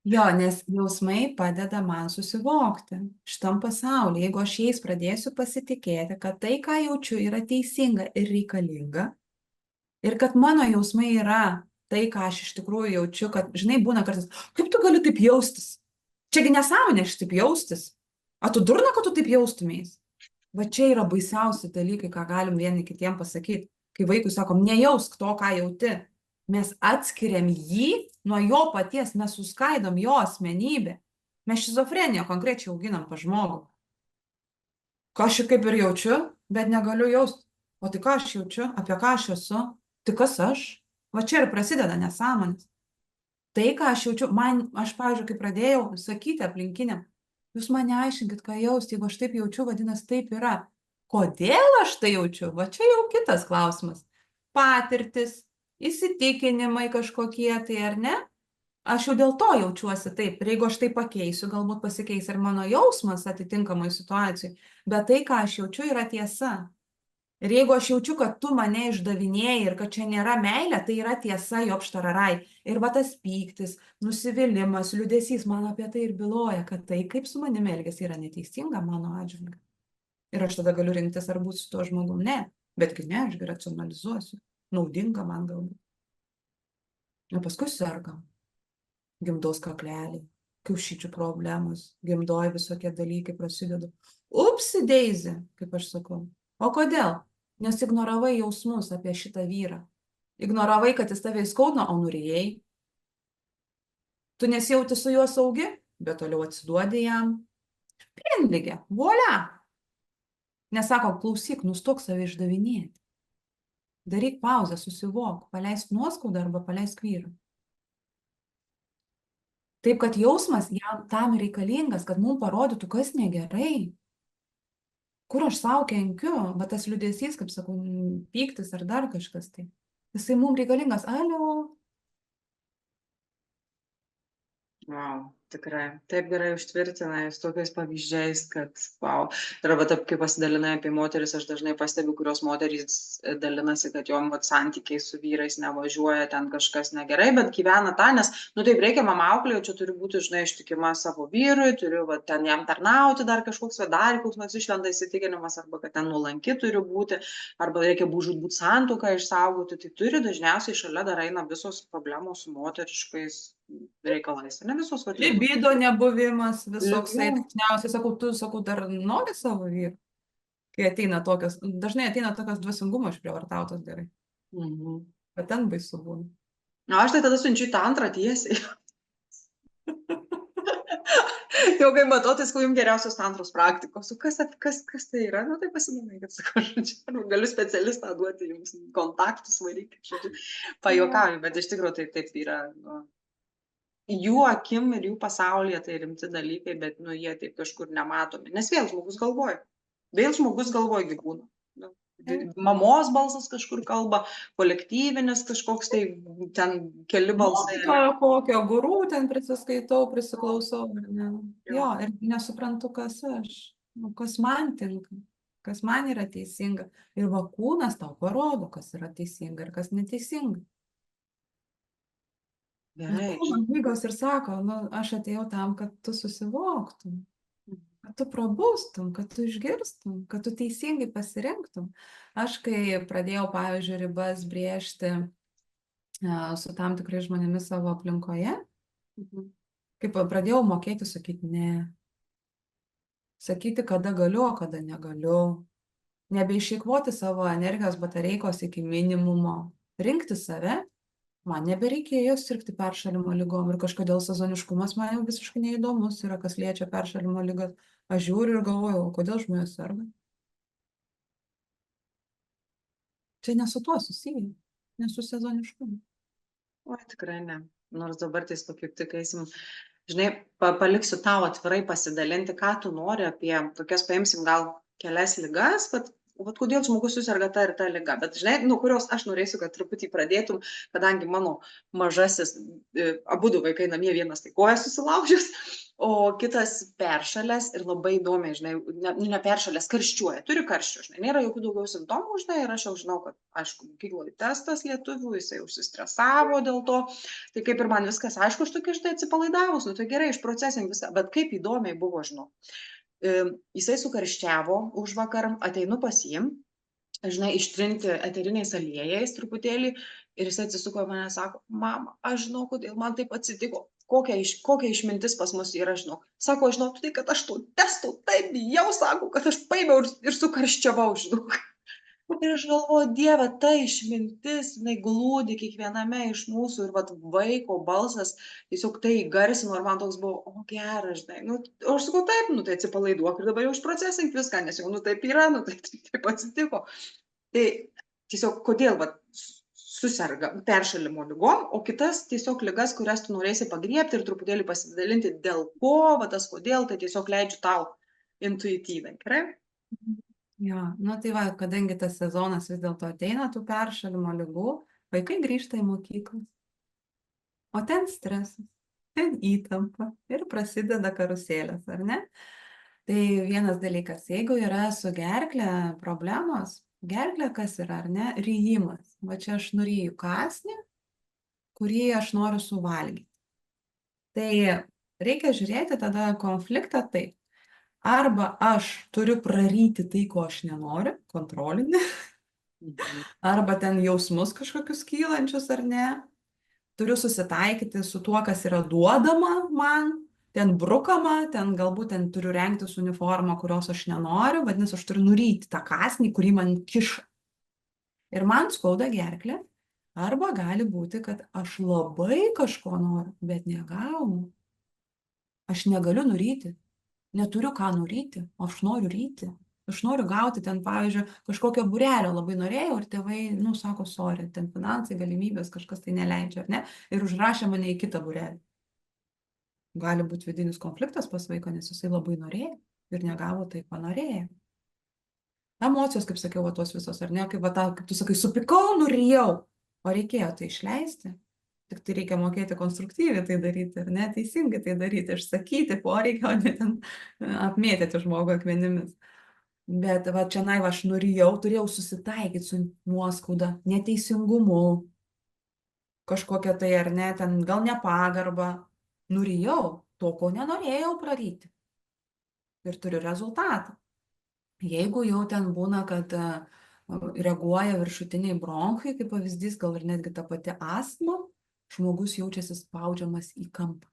B: Jo, nes jausmai padeda man susivokti šitam pasaulyje. Jeigu aš jais pradėsiu pasitikėti, kad tai, ką jaučiu, yra teisinga ir reikalinga, ir kad mano jausmai yra tai, ką aš iš tikrųjų jaučiu, kad, žinai, būna kartais, kaip tu gali taip jaustis? Čiagi nesąmonė šitaip jaustis. A tu durna, kad tu taip jaustumės? Va čia yra baisiausi dalykai, ką galim vieni kitiem pasakyti. Kai vaikui sakom, nejausk to, ką jauti. Mes atskiriam jį nuo jo paties, mes suskaidom jo asmenybę. Mes šizofreniją konkrečiai auginam pas žmogų. Ką aš kaip ir jaučiu, bet negaliu jausti. O tai ką aš jaučiu, apie ką aš esu, tai kas aš? Va čia ir prasideda nesąmonės. Tai, ką aš jaučiu, aš, pavyzdžiui, kai pradėjau sakyti aplinkiniam, jūs mane aiškinkit, ką jausti, jeigu aš taip jaučiu, vadinasi, taip yra. Kodėl aš tai jaučiu? Va čia jau kitas klausimas. Patirtis, įsitikinimai kažkokie tai, ar ne? Aš jau dėl to jaučiuosi taip. Ir jeigu aš tai pakeisiu, galbūt pasikeis ir mano jausmas atitinkamai situacijai. Bet tai, ką aš jaučiu, yra tiesa. Ir jeigu aš jaučiu, kad tu mane išdavinėjai ir kad čia nėra meilė, tai yra tiesa, jopštararai. Ir va tas pyktis, nusivylimas, liūdesys man apie tai ir byloja, kad tai, kaip su manimi elgiasi, yra neteisinga mano atžvilgiu. Ir aš tada galiu rinktis, ar būsiu su tuo žmogum. Ne, betgi ne, aš racionalizuosiu. Naudinga man galbūt. O paskui sergam. Gimdos kakleliai, kiaušyčių problemos, gimdoj visokie dalykai prasideda. Upsi Deizi, kaip aš sakau. O kodėl? Nes ignoravai jausmus apie šitą vyrą. Ignoravai, kad jis tave įskaudino, o norėjai. Tu nesijauti su juo saugi, bet toliau atsiduodi jam. Pienligė, volia. Nesako, klausyk, nustok save išdavinėti. Daryk pauzę, susivok, paleisk nuoskaudą arba paleisk vyrą. Taip, kad jausmas jam tam reikalingas, kad mums parodytų, kas negerai. Kur aš savo kenkiu, va tas liūdesys, kaip sakau, pyktis ar dar kažkas tai. Jisai mums reikalingas, alio.
A: Wow, tikrai. Taip gerai užtvirtina jūs tokiais pavyzdžiais, kad wow. Ir va taip, kai pasidalinai apie moteris, aš dažnai pastebiu, kurios moterys dalinasi, kad jom vat santykiai su vyrais nevažiuoja, ten kažkas negerai, bet gyvena tą, nes, nu taip reikia mama auklėjo, čia turi būti, žinai, ištikima savo vyrui, turiu va ten jam tarnauti dar kažkoks, va dar koks nors išlenda įsitikinimas, arba kad ten nuolanki turi būti, arba reikia būti santuoką išsaugoti, tai turi dažniausiai šalia dar eina visos problemos su moteriškais reikalais, ne visos vat ligos.
B: Libido nebuvimas, visoksai, dažniausiai sakau, dar nori savo vyrų. Kai ateina tokios, dažnai ateina tokios dvasingumo išprievartautos gerai. Bet ten baisu būna.
A: Na, aš tai tada siunčiu tą antrą tiesiai. Jau kai matau, tai sakau, jums geriausios tantros praktikos. Kas tai yra? Nu, tai pasidomai, kad sakau, galiu specialistą duoti jums kontaktus, varyti, pajuokauju, bet iš tikrųjų tai taip yra. Nu, jų akim ir jų pasaulyje tai rimti dalykai, bet nu, jie taip kažkur nematomi. Nes vėl žmogus galvoja gyvūną. Nu, mamos balsas kažkur kalba, kolektyvinis kažkoks tai ten keli balsai.
B: Kokio gurų ten prisiskaitau, prisiklausau. Ne? Jo, ir nesuprantu, kas aš. Nu, kas man tinka, kas man yra teisinga. Ir va kūnas tau parodo, kas yra teisinga ir kas neteisinga.
A: Gerai.
B: Kūno knygos ir sako, nu, aš atėjau tam, kad tu susivoktum. kad tu prabustum, kad tu išgirstum, kad tu teisingai pasirinktum. Aš kai pradėjau, pavyzdžiui, ribas brėžti su tam tikrais žmonėmis savo aplinkoje, kaip pradėjau mokėti sakyti ne, sakyti, kada galiu, o kada negaliu, nebeišeikvoti savo energijos batareikos iki minimumo, rinkti save, man nebereikėjo sirgti peršalimo ligom ir kažkodėl sezoniškumas man jau visiškai neįdomus yra, kas liečia peršalimo ligas. Aš žiūriu ir galvoju, o kodėl žmonės serga? Čia ne su tuo susiję, ne su sezoniškumu.
A: Oi, tikrai ne. Nors dabar tais kaip tik eisim, žinai, paliksiu tau atvirai pasidalinti, ką tu nori apie tokias, paimsim gal kelias ligas, vat kodėl žmogus suserga ta ir ta liga, bet žinai, nuo kurios aš norėsiu, kad truputį pradėtum, kadangi mano mažasis, abudu vaikai namie, vienas tai koją susilaužęs, o kitas peršalęs ir labai įdomiai, žinai, ne peršalęs, karščiuoja, turi karščio, žinai, nėra jokių daugiau simptomų, žinai, ir aš jau žinau, kad, aišku, mokykloje testas lietuvių, jisai užsistresavo dėl to, tai kaip ir man viskas aišku, aš tokia, štai atsipalaidavus, nu tai gerai, išprocesink visą, bet kaip įdomiai buvo, žinau. Jisai sukarščiavo užvakar, ateinu pas jį, žinai, ištrinti eteriniais aliejais truputėlį ir jisai atsisuko į mane, sako, mama, aš žinau, kodėl man taip atsitiko, kokia išmintis pas mus yra, žinau. Sako, žinau, tai, kad aš tų testų taip bijau, sako, kad aš paėmiau ir sukarščiavau, žinau. Ir aš galvoju, Dieve, ta išmintis, jinai glūdi kiekviename iš mūsų ir vat vaiko balsas tiesiog tai įgarsino ir man toks buvo, o geras, žinai, nu, o aš sakau, taip, nu, tai atsipalaiduok ir dabar jau išprocesink viską, nes jau, nu, taip yra, nu, taip atsitiko. Tai tiesiog, kodėl, vat, suserga peršalimo ligom, o kitas tiesiog ligas, kurias tu norėsi pagriebti ir truputėlį pasidalinti, dėl ko, va tas kodėl, tai tiesiog leidžiu tau intuityviai, gerai?
B: Jo, nu tai va, kadangi tas sezonas vis dėlto ateina tų peršalimo ligų, vaikai grįžta į mokyklą. O ten stresas, ten įtampa ir prasideda karuselės, ar ne? Tai vienas dalykas, jeigu yra su gerkle problemos, gerklė kas yra, ar ne? Ryjimas. Va čia aš nuryju kąsnį, kurį aš noriu suvalgyti. Tai reikia žiūrėti tada konfliktą taip. Arba aš turiu praryti tai, ko aš nenoriu, kontrolinį, arba ten jausmus kažkokius kylančius ar ne. Turiu susitaikyti su tuo, kas yra duodama man, ten brukama, ten galbūt ten turiu rengtis uniformą, kurios aš nenoriu, vadinasi, aš turiu nuryti tą kąsnį, kurį man kiša. Ir man skauda gerklė, arba gali būti, kad aš labai kažko noriu, bet negaunu. Aš negaliu nuryti. Neturiu ką nuryti, o aš noriu ryti. Aš noriu gauti ten, pavyzdžiui, kažkokio būrelio labai norėjau ir tėvai, nu, sako, sorry, ten finansai, galimybės, kažkas tai neleidžia, ar ne? Ir užrašė mane į kitą būrelį. Gali būti vidinis konfliktas pas vaiką, nes jisai labai norėjo ir negavo tai, ko norėjo. Emocijos, kaip sakiau, va tos visos, ar ne? Kaip tu sakai, supikau, nurijau, o reikėjo tai išleisti. Tik tai reikia mokėti konstruktyviai tai daryti, ar ne, teisingai tai daryti, išsakyti poreikį, o ne ten apmėtyti žmogų akmenimis. Bet va čia aš nurijau, turėjau susitaikyti su nuoskauda, neteisingumu, kažkokia tai, ar ne, ten gal nepagarba. Nurijau to, ko nenorėjau praryti. Ir turiu rezultatą. Jeigu jau ten būna, kad reaguoja viršutiniai bronchai, kaip pavyzdys, gal ir netgi ta pati astma, žmogus jaučiasi spaudžiamas į kampą.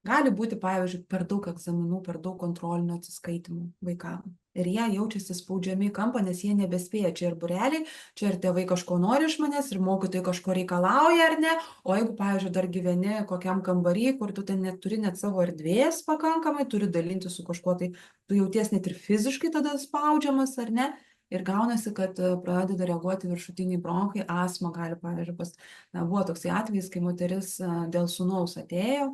B: Gali būti, pavyzdžiui, per daug egzaminų, per daug kontrolinių atsiskaitimų vaikams. Ir jie jaučiasi spaudžiami į kampą, nes jie nebespėja. Čia ir būreliai, čia ir tėvai kažko nori iš manęs, ir mokytojai kažko reikalauja, ar ne. O jeigu, pavyzdžiui, dar gyveni kokiam kambarį, kur tu ten neturi net savo erdvės pakankamai, turi dalinti su kažkuo, tai tu jauties net ir fiziškai tada spaudžiamas, ar ne. Ir gaunasi, kad pradeda reaguoti viršutiniai bronchai, astma gali, pavyzdžiui, buvo toksai atvejis, kai moteris dėl sūnaus atėjo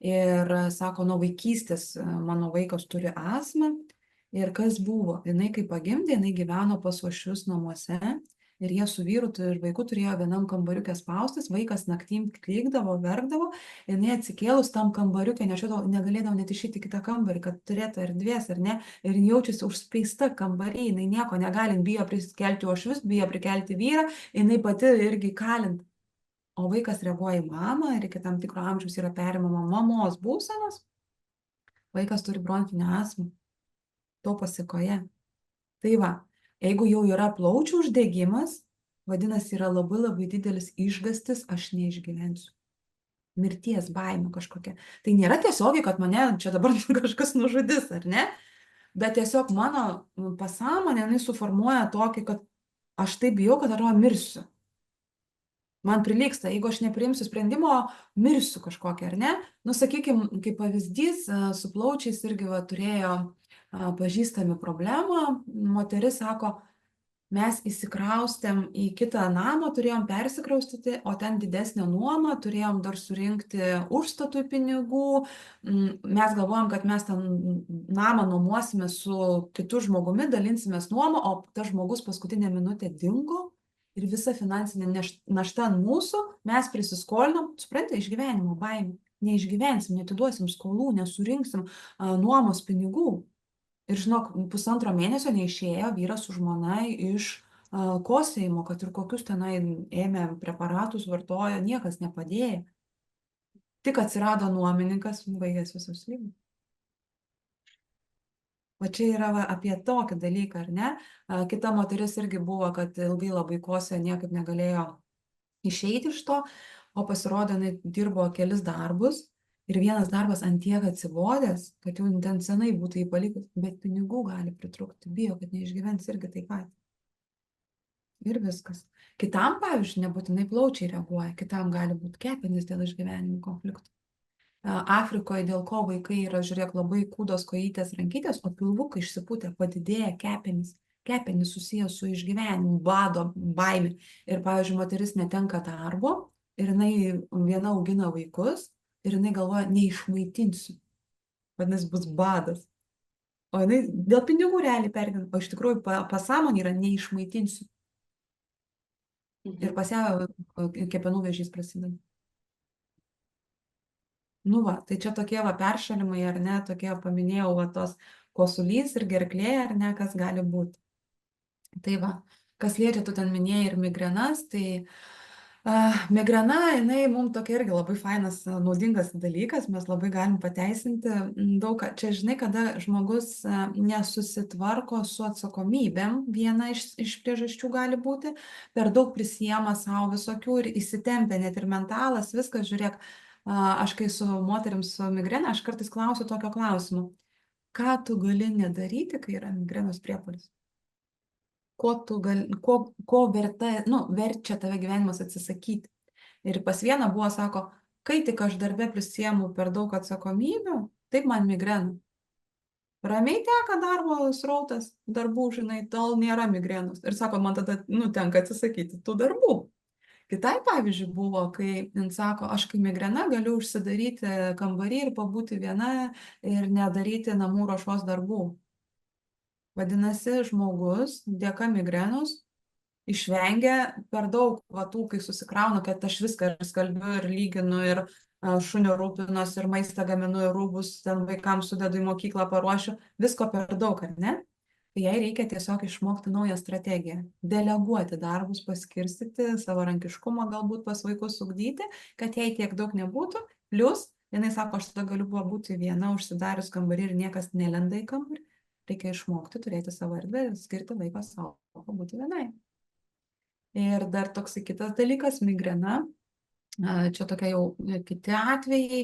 B: ir sako, nuo vaikystės mano vaikas turi astmą ir kas buvo, jinai kai pagimdė, jinai gyveno pas uošvius namuose ir jie su vyru ir vaiku turėjo vienam kambariuke spaustis, vaikas naktim klykdavo, verkdavo, jinai atsikėlus tam kambariuke, negalėdavo net išeiti kitą kambarį, kad turėtų erdvės, ar ne, ir jaučiasi užspeista kambarį, jinai nieko negalint, bijo prikelti uošvius, bijo prikelti vyrą, jinai pati irgi kalint. O vaikas reaguoja į mamą ir iki tam tikro amžiaus yra perimama mamos būsenos. vaikas turi bronchinę astmą, to pasikoje. Tai va, jeigu jau yra plaučių uždegimas, vadinasi, yra labai labai didelis išgąstis, aš neišgyvensiu. Mirties baimė kažkokia. Tai nėra tiesiogiai, kad mane čia dabar kažkas nužudys, ar ne? Bet tiesiog mano pasąmonė, jinai suformuoja tokį, kad aš taip bijau, kad atrodo mirsiu. Man prilyksta, jeigu aš nepriimsiu sprendimo, mirsiu kažkokią, ar ne? Nu, sakykime, kaip pavyzdys, su plaučiais irgi va, turėjo pažįstami problemą. Moteris sako, mes įsikraustėm į kitą namą, turėjom persikraustyti, o ten didesnę nuomą, turėjom dar surinkti užstatui pinigų. Mes galvojom, kad mes ten namą nuomosime su kitu žmogumi, dalinsimės nuomą, o tas žmogus paskutinę minutę dingo ir visa finansinė našta ant mūsų, mes prisiskolinom, suprantate, išgyvenimo baimė. Neišgyvensim, netiduosim skolų, nesurinksim nuomos pinigų. Ir žinok, 1,5 mėnesio neišėjo vyras su žmona iš kosėjimo, kad ir kokius tenai ėmė preparatus, vartojo, niekas nepadėjo. Tik atsirado nuomininkas, baigės visos lygos. Va čia yra apie tokį dalyką, ar ne? Kita moteris irgi buvo, kad ilgai labai kosėjo, niekaip negalėjo išeiti iš to, o pasirodo, jinai dirbo kelis darbus. Ir vienas darbas ant tiek atsibodęs, kad jau ten senai būtų jį palikus, bet pinigų gali pritrūkti, bijo, kad neišgyvens irgi taip pat. Ir viskas. Kitam, pavyzdžiui, nebūtinai plaučiai reaguoja, kitam gali būti kepenys dėl išgyvenimų konfliktų. Afrikoje dėl ko vaikai yra, žiūrėk, labai kūdos, kojytės, rankytės, o pilvukai išsipūtė, padidėja kepenys. Kepenys susijęs su išgyvenimu, bado, baimė. Ir, pavyzdžiui, moteris netenka darbo ir jinai viena augina vaikus. Ir jinai galvoja, neišmaitinsiu. Vadinasi, bus badas. O jinai dėl pinigų realiai pergyvena, o iš tikrųjų pasąmonė yra neišmaitinsiu. Ir pas ją kepenų vėžys prasideda. Nu va, tai čia tokie va peršalimai, ar ne, tokie paminėjau va tos kosulys ir gerklė, ar ne, kas gali būti. Tai va, kas liečia, tu ten minėjai ir migrenas, tai migrena, jinai mums tokia irgi labai fainas, naudingas dalykas, mes labai galim pateisinti daug, čia žinai, kada žmogus nesusitvarko su atsakomybėm, viena iš priežasčių gali būti, per daug prisiema savo visokių ir įsitempia net ir mentalas, viskas, žiūrėk, aš kai su moterims su migrena, aš kartais klausiu tokio klausimo, ką tu gali nedaryti, kai yra migrenos priepuolis? Ko verčia tave gyvenimas atsisakyti. Ir pas vieną buvo, sako, kai tik aš darbe prisiemu per daug atsakomybių, taip man migrena. Ramiai teka darbo srautas, darbų, žinai, tol nėra migrenos. Ir sako, man tada, tenka atsisakyti tų darbų. Kitai, pavyzdžiui, buvo, kai, sako, aš kai migrena galiu užsidaryti kambarį ir pabūti viena ir nedaryti namų ruošos darbų. Vadinasi, žmogus dėka migrenos išvengia per daug tų, kai susikrauna, kad aš viską ir skalbiu, ir lyginu, ir šunio rūpinos, ir maistą gaminu, ir rūbus ten vaikams sudedu į mokyklą, paruošiu. Visko per daug, ar ne? Tai jai reikia tiesiog išmokti naują strategiją. Deleguoti darbus, paskirstyti, savarankiškumą galbūt pas vaikus ugdyti, kad jai tiek daug nebūtų. Plius, jinai sako, aš tada galiu būti viena, užsidarius kambarį ir niekas nelenda į kambarį. Reikia išmokti turėti savo erdvę ir skirti laiką savo, pabūti vienai. Ir dar toksai kitas dalykas, migrena. Čia tokia jau kiti atvejai,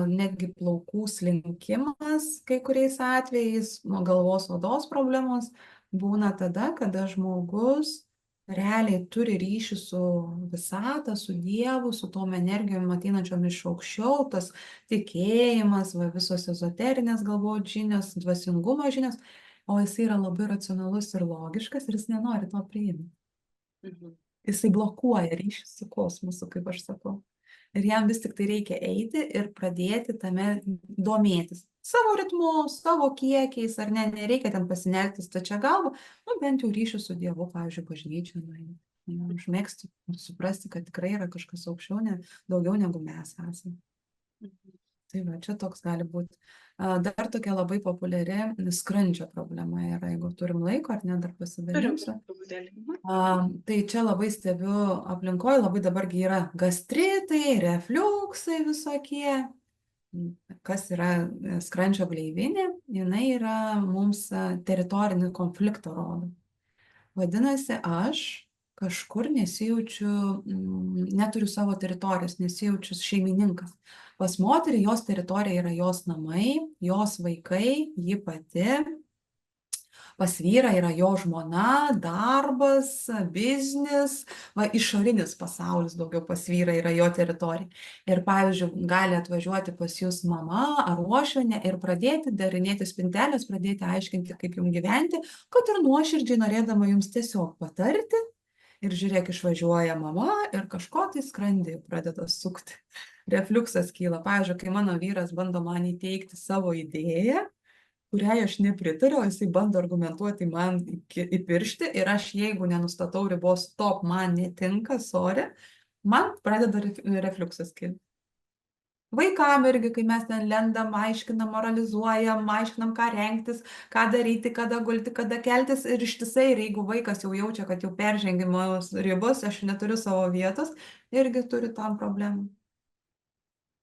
B: netgi plaukų slinkimas kai kuriais atvejais, galvos odos problemos būna tada, kada žmogus realiai turi ryšį su visata, su Dievu, su tom energijom ateinančiom iš aukščiau, tas tikėjimas, visos ezoterinės galbūt žinios, dvasingumo žinios, o jisai yra labai racionalus ir logiškas ir jis nenori to priimti. Jisai blokuoja ryšį su kosmosu, kaip aš sakau. Ir jam vis tik tai reikia eiti ir pradėti tame domėtis. Savo ritmu, savo kiekiais, ar ne, nereikia ten pasinerti stačia galva, bent jau ryšių su Dievu, pavyzdžiui, bažnyčioje, užmegzti ir suprasti, kad tikrai yra kažkas aukščiau, daugiau negu mes esame. Tai va, čia toks gali būti. Dar tokia labai populiari skrandžio problema yra, jeigu turim laiko, ar ne, dar pasidalinsiu. Tai čia labai stebiu aplinkoje, labai dabargi yra gastritai, refliuksai visokie. kas yra skrandžio gleivinė, jinai yra mums teritorinį konfliktą rodo. Vadinasi, aš kažkur nesijaučiu, neturiu savo teritorijos, nesijaučiu šeimininkas. Pas moterį jos teritorija yra jos namai, jos vaikai, ji pati. Pas vyrą yra jo žmona, darbas, biznis, va, išorinis pasaulis daugiau pas vyrą yra jo teritorija. Ir pavyzdžiui, gali atvažiuoti pas jūs mama ar uošvienė ir pradėti darinėti spintelės, pradėti aiškinti, kaip jums gyventi, kad ir nuoširdžiai norėdama jums tiesiog patarti. Ir žiūrėk, išvažiuoja mama ir kažko tai skrandį pradeda sukti. Refliuksas kyla. Pavyzdžiui, kai mano vyras bando man įteikti savo idėją, kuriai aš nepritariu, o jisai bando argumentuoti man į pirštį ir aš, jeigu nenustatau ribos, stop, man netinka, sorry, man pradeda refliuksas kilti. Vaikam irgi, kai mes ten lendam, aiškinam, moralizuojam, aiškinam, ką rengtis, ką daryti, kada gulti, kada keltis ir ištisai, ir jeigu vaikas jau jaučia, kad jau peržengimos ribos, aš neturiu savo vietos, irgi turi tam problemų.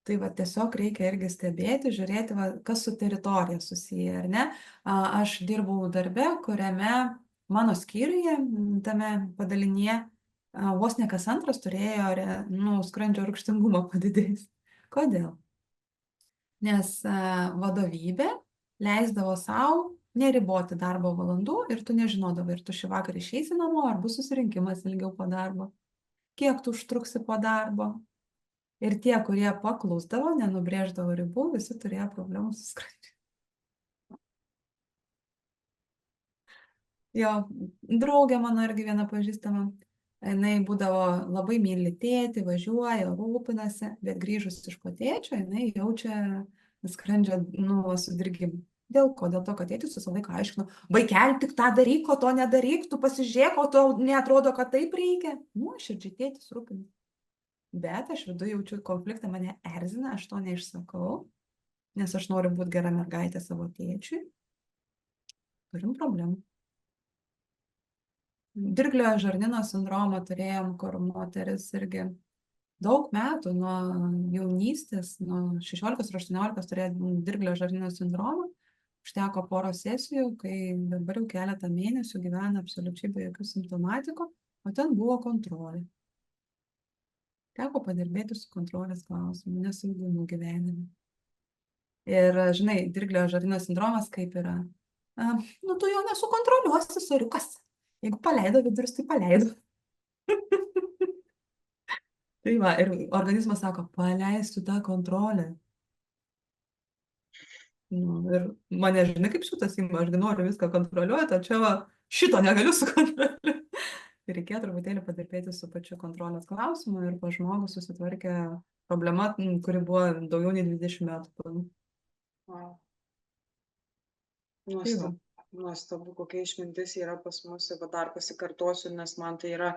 B: Tai va, tiesiog reikia irgi stebėti, žiūrėti, va, kas su teritorija susiję, ar ne. Aš dirbau darbe, kuriame mano skyriuje, tame padalinyje, vos ne kas antras turėjo skrandžio rūgštingumą padidėjus. Kodėl? Nes vadovybė leisdavo savo neriboti darbo valandų ir tu nežinodavai, ir tu šį vakarą išeisi namo, ar bus susirinkimas ilgiau po darbo, kiek tu užtruksi po darbo. Ir tie, kurie paklusdavo, nenubrėždavo ribų, visi turėjo problemų su skrandžiu. Jo, draugė mano irgi viena pažįstama, jinai būdavo labai myli tėtį, važiuoja, rūpinasi, bet grįžus iš po tėčio, jinai jaučia skrandžio sudirgimą. Dėl ko? Dėl to, kad tėtis visą laiką aiškino, vaikeli, tik tą daryk, o to nedaryk, tu pasižiūrėk, o to neatrodo, kad taip reikia. Nuoširdžiai tėtis rūpinasi. Bet aš viduje jaučiu konfliktą, mane erzina, aš to neišsakau, nes aš noriu būti gera mergaitė savo tėčiui. Turim problemų. Dirglio žarnyno sindromą turėjom, kur moteris irgi daug metų nuo jaunystės, nuo 16 ar 18 turėjo dirglio žarnyno sindromą. Užteko poros sesijų, kai dabar jau keletą mėnesių gyvena absoliučiai be jokių simptomatikų, o ten buvo kontrolė. Teko padirbėti su kontrolės klausimu, nesaugumu gyvenime. Ir, žinai, dirglio žarnyno sindromas kaip yra? Tu jo nesukontroliuosi, soriukas. Jeigu paleido vidurius, tai paleido. Tai va, ir organizmas sako, paleisiu tą kontrolę. Ir mane, žinai, kaip šitas ima, aš noriu viską kontroliuoti, o čia va, šito negaliu sukontroliuoti. Reikėjo truputėlį padirbėti su pačiu kontrolės klausimu ir pas žmogų susitvarkė problema, kuri buvo daugiau nei 20 metų.
A: Wow. Nuostabu, kokia išmintis yra pas mus, ir dar pasikartosiu, nes man tai yra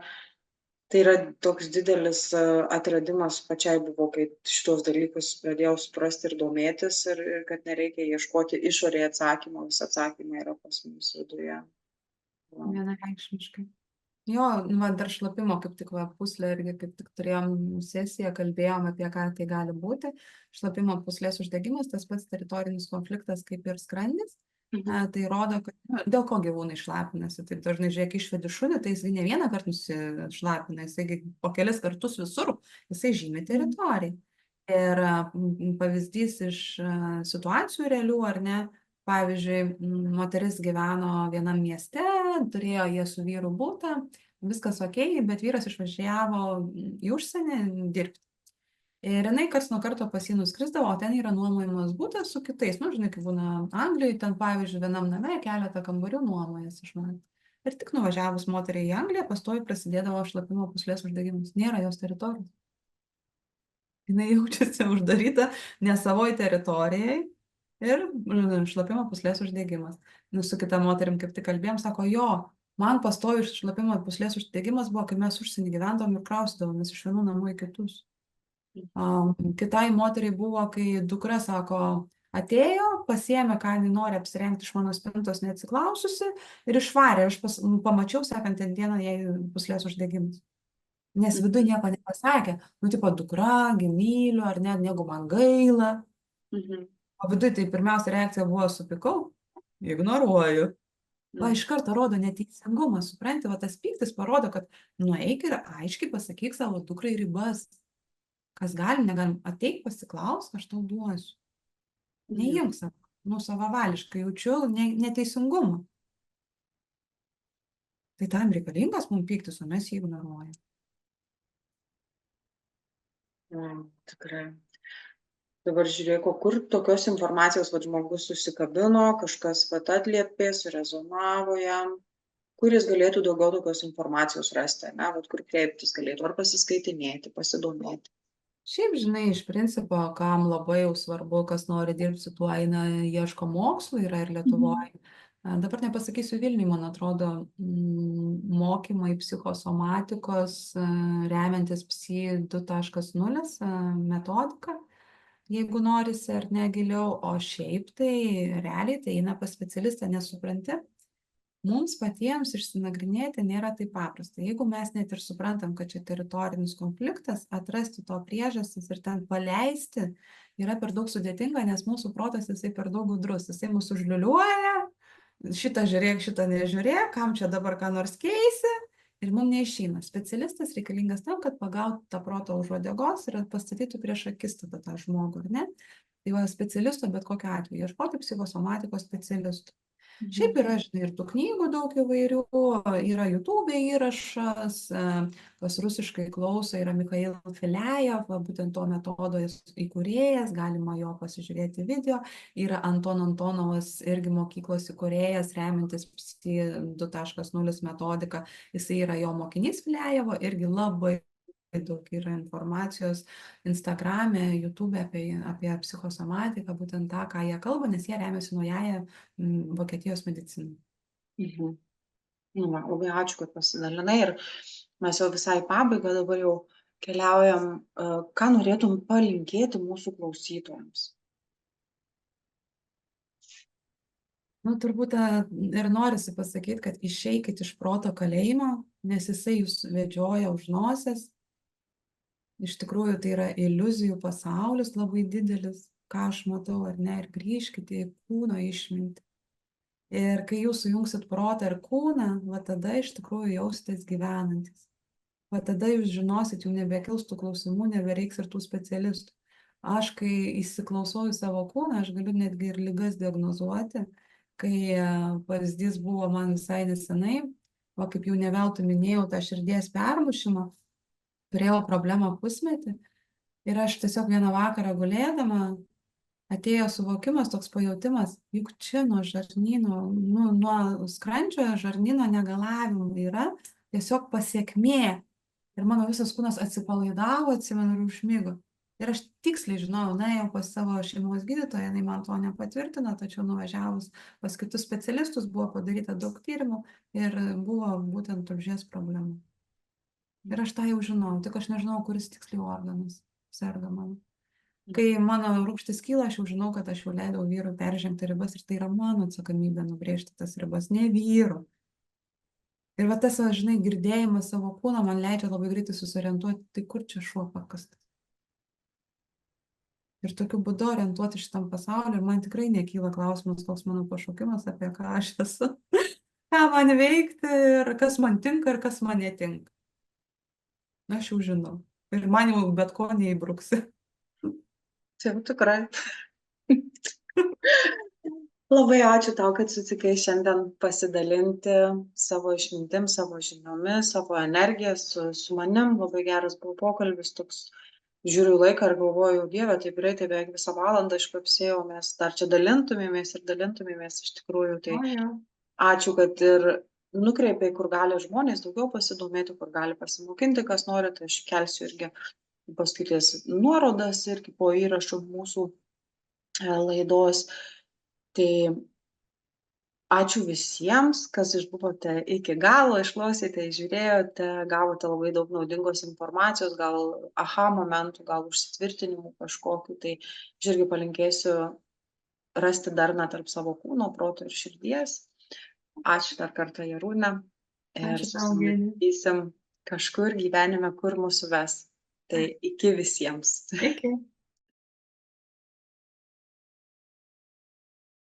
A: toks didelis atradimas pačiai buvo, kai šitos dalykus pradėjau suprasti ir domėtis, ir kad nereikia ieškoti išorėje atsakymą, visi atsakymai yra pas mus viduje.
B: Vienareikšmiškai. Jo, dar šlapimo kaip tik pūslė, irgi kaip tik turėjom sesiją, kalbėjom apie ką tai gali būti. Šlapimo pūslės uždegimas, tas pats teritorinis konfliktas kaip ir skrandis. Tai rodo, kad dėl ko gyvūnai šlapinasi. Taip dažnai, žiūrėk, išvedi šunį, tai jisai ne vieną kartą nusišlapina, jisai po kelis kartus visur, jisai žymi teritoriją. Ir pavyzdys iš situacijų realių, ar ne, pavyzdžiui, moteris gyveno vienam mieste, turėjo jie su vyru butą, viskas okei, bet vyras išvažiavo į užsienį dirbti. Ir jinai karts nuo karto pas jį nuskrisdavo, o ten yra nuomojamas butas su kitais. Žinai, kaip būna Anglijoje, ten pavyzdžiui, vienam name keletą kambarių nuomojas iš manęs. Ir tik nuvažiavus moteriai į Angliją, pastoviai prasidėdavo šlapimo pūslės uždegimas. Nėra jos teritorijos. Jinai jaučiasi uždaryta ne savoj teritorijai ir šlapimo pūslės uždegimas. Su kita moterim kaip tik kalbėjom, sako, jo, man pastoviai šlapimo pūslės uždegimas buvo, kai mes užsienį gyvendavom ir kraustydavomės iš vienų namų į kitus. Kitai moteriai buvo, kai dukra, sako, atėjo, pasiėmė, ką jinai nori apsirengti iš mano spintos neatsiklaususi ir išvarė. Aš pamačiau, sekantį dieną, jai pūslės uždegimas. Nes viduje nieko nepasakė. Tipo, dukra, myliu, ar ne, negu man gaila.
A: Mhm.
B: O viduj tai pirmiausia reakcija buvo supykau, ignoruoju. Va, iš karto rodo neteisingumą, supranti, va tas pyktis parodo, kad nueik ir aiškiai pasakyk savo dukrai ribas. Kas galim, negalim, ateik pasiklausk, aš tau duosiu.
A: Mhm.
B: Neimk savo, savavališkai jaučiu neteisingumą. Tai tam reikalingas mums pyktis, o mes jį ignoruojam.
A: Tikrai. Dabar žiūrėk, o kur tokios informacijos, vat žmogus susikabino, kažkas vat atliepė, surezonavo jam, kur jis galėtų daugiau tokios informacijos rasti, ne, vat kur kreiptis galėtų, ar pasiskaitinėti, pasidomėti.
B: Šiaip, žinai, iš principo, kam labai jau svarbu, kas nori dirbti su tuo, eina, ieško mokslų, yra ir Lietuvoje. Dabar nepasakysiu Vilniui, man atrodo, mokymai psichosomatikos, remiantis psi 2.0 metodika, jeigu norisi ar ne giliau, o šiaip tai realiai tai eina pas specialistą, nesupranti. Mums patiems išsinagrinėti nėra taip paprasta. Jeigu mes net ir suprantam, kad čia teritorinis konfliktas, atrasti to priežastis ir ten paleisti yra per daug sudėtinga, nes mūsų protas jisai per daug gudrus. Jisai mūsų užliuliuoja, šitą žiūrėk, šitą nežiūrėk, kam čia dabar ką nors keisi ir mums neišeina. Specialistas reikalingas tam, kad pagautų tą protą už uodegos ir pastatytų prieš akis tada tą žmogų, ar ne? Tai va, specialisto bet kokiu atveju, ieškoti psichosomatikos specialistų. Šiaip yra, žinai, ir tų knygų daug įvairių, yra YouTube įrašas, kas rusiškai klauso, yra Mikhail Filejev, būtent to metodo įkūrėjas, galima jo pasižiūrėti video, yra Anton Antonovas, irgi mokyklos įkūrėjas, remiantis psi 2.0 metodika, jisai yra jo mokinys Filejevo, irgi labai daug yra informacijos Instagrame, YouTube apie psichosomatiką, būtent tą, ką jie kalba, nes jie remiasi naująją Vokietijos mediciną.
A: Labai ačiū, kad pasidalinai ir mes jau visai pabaigą dabar jau keliaujam. Ką norėtum palinkėti mūsų klausytojams?
B: Turbūt ir norisi pasakyti, kad išeikit iš proto kalėjimo, nes jisai jūs vedžioja už nosies. Iš tikrųjų, tai yra iliuzijų pasaulis labai didelis, ką aš matau ar ne, ir grįžkite į kūno išmintį. Ir kai jūs sujungsit protą ir kūną, va tada iš tikrųjų jausitės gyvenantis. Va tada jūs žinosit, jų nebekils tų klausimų, nebereiks ir tų specialistų. Aš, kai įsiklausau į savo kūną, aš galiu netgi ir ligas diagnozuoti, kai pavyzdys buvo man visai nesenai, o kaip jau ne veltui minėjau, tą širdies permušimą, turėjau problemą pusmetį ir aš tiesiog vieną vakarą gulėdama atėjo suvokimas, toks pajautimas, juk čia nuo žarnyno, nuo skrandžio žarnyno negalavimų yra tiesiog pasekmė. Ir mano visas kūnas atsipalaidavo, atsimenu, ir užmigo. Ir aš tiksliai žinojau, jau pas savo šeimos gydytoją, jinai man to nepatvirtino, tačiau nuvažiavus pas kitus specialistus buvo padaryta daug tyrimų ir buvo būtent tulžies problema. Ir aš tą jau žinau, tik aš nežinau, kuris tiksliai organas serga mano. Kai mano rūgštis kyla, aš jau žinau, kad aš jau leidau vyrui peržengti ribas ir tai yra mano atsakomybė nubrėžti tas ribas, ne vyro. Ir va tas, žinai, girdėjimas savo kūno man leidžia labai greitai susiorientuoti, tai kur čia šuo pakastas. Ir tokiu būdu orientuoti šitam pasauliu, ir man tikrai nekyla klausimas, koks mano pašaukimas, apie ką aš esu, ką man veikti, ir kas man tinka, ir kas man netinka. Aš jau žinau. Ir man jau bet ko neįbruksi.
A: Taip, tikrai. Labai ačiū tau, kad sutikai šiandien pasidalinti savo išmintim, savo žiniomis, savo energiją su manim. Labai geras buvo pokalbis, toks žiūriu laiką ir galvoju, Dieve, taip greitai beveik visą valandą iškapsėjau, mes dar čia dalintumėmės iš tikrųjų. Tai ačiū, kad ir nukreipiai, kur gali žmonės daugiau pasidomėti, kur gali pasimokinti, kas nori, tai aš kelsiu irgi paskutės nuorodas irgi po įrašų mūsų laidos. Tai ačiū visiems, kas išbuvote iki galo, išklausėte, žiūrėjote, gavote labai daug naudingos informacijos, gal aha momentų, gal užsitvirtinimų kažkokiu. Tai aš irgi palinkėsiu rasti darną tarp savo kūno, proto ir širdies. Ačiū dar kartą, Jarūne. Ir susimatysim kažkur gyvenime, kur mūsų ves. Tai iki visiems.
B: Iki.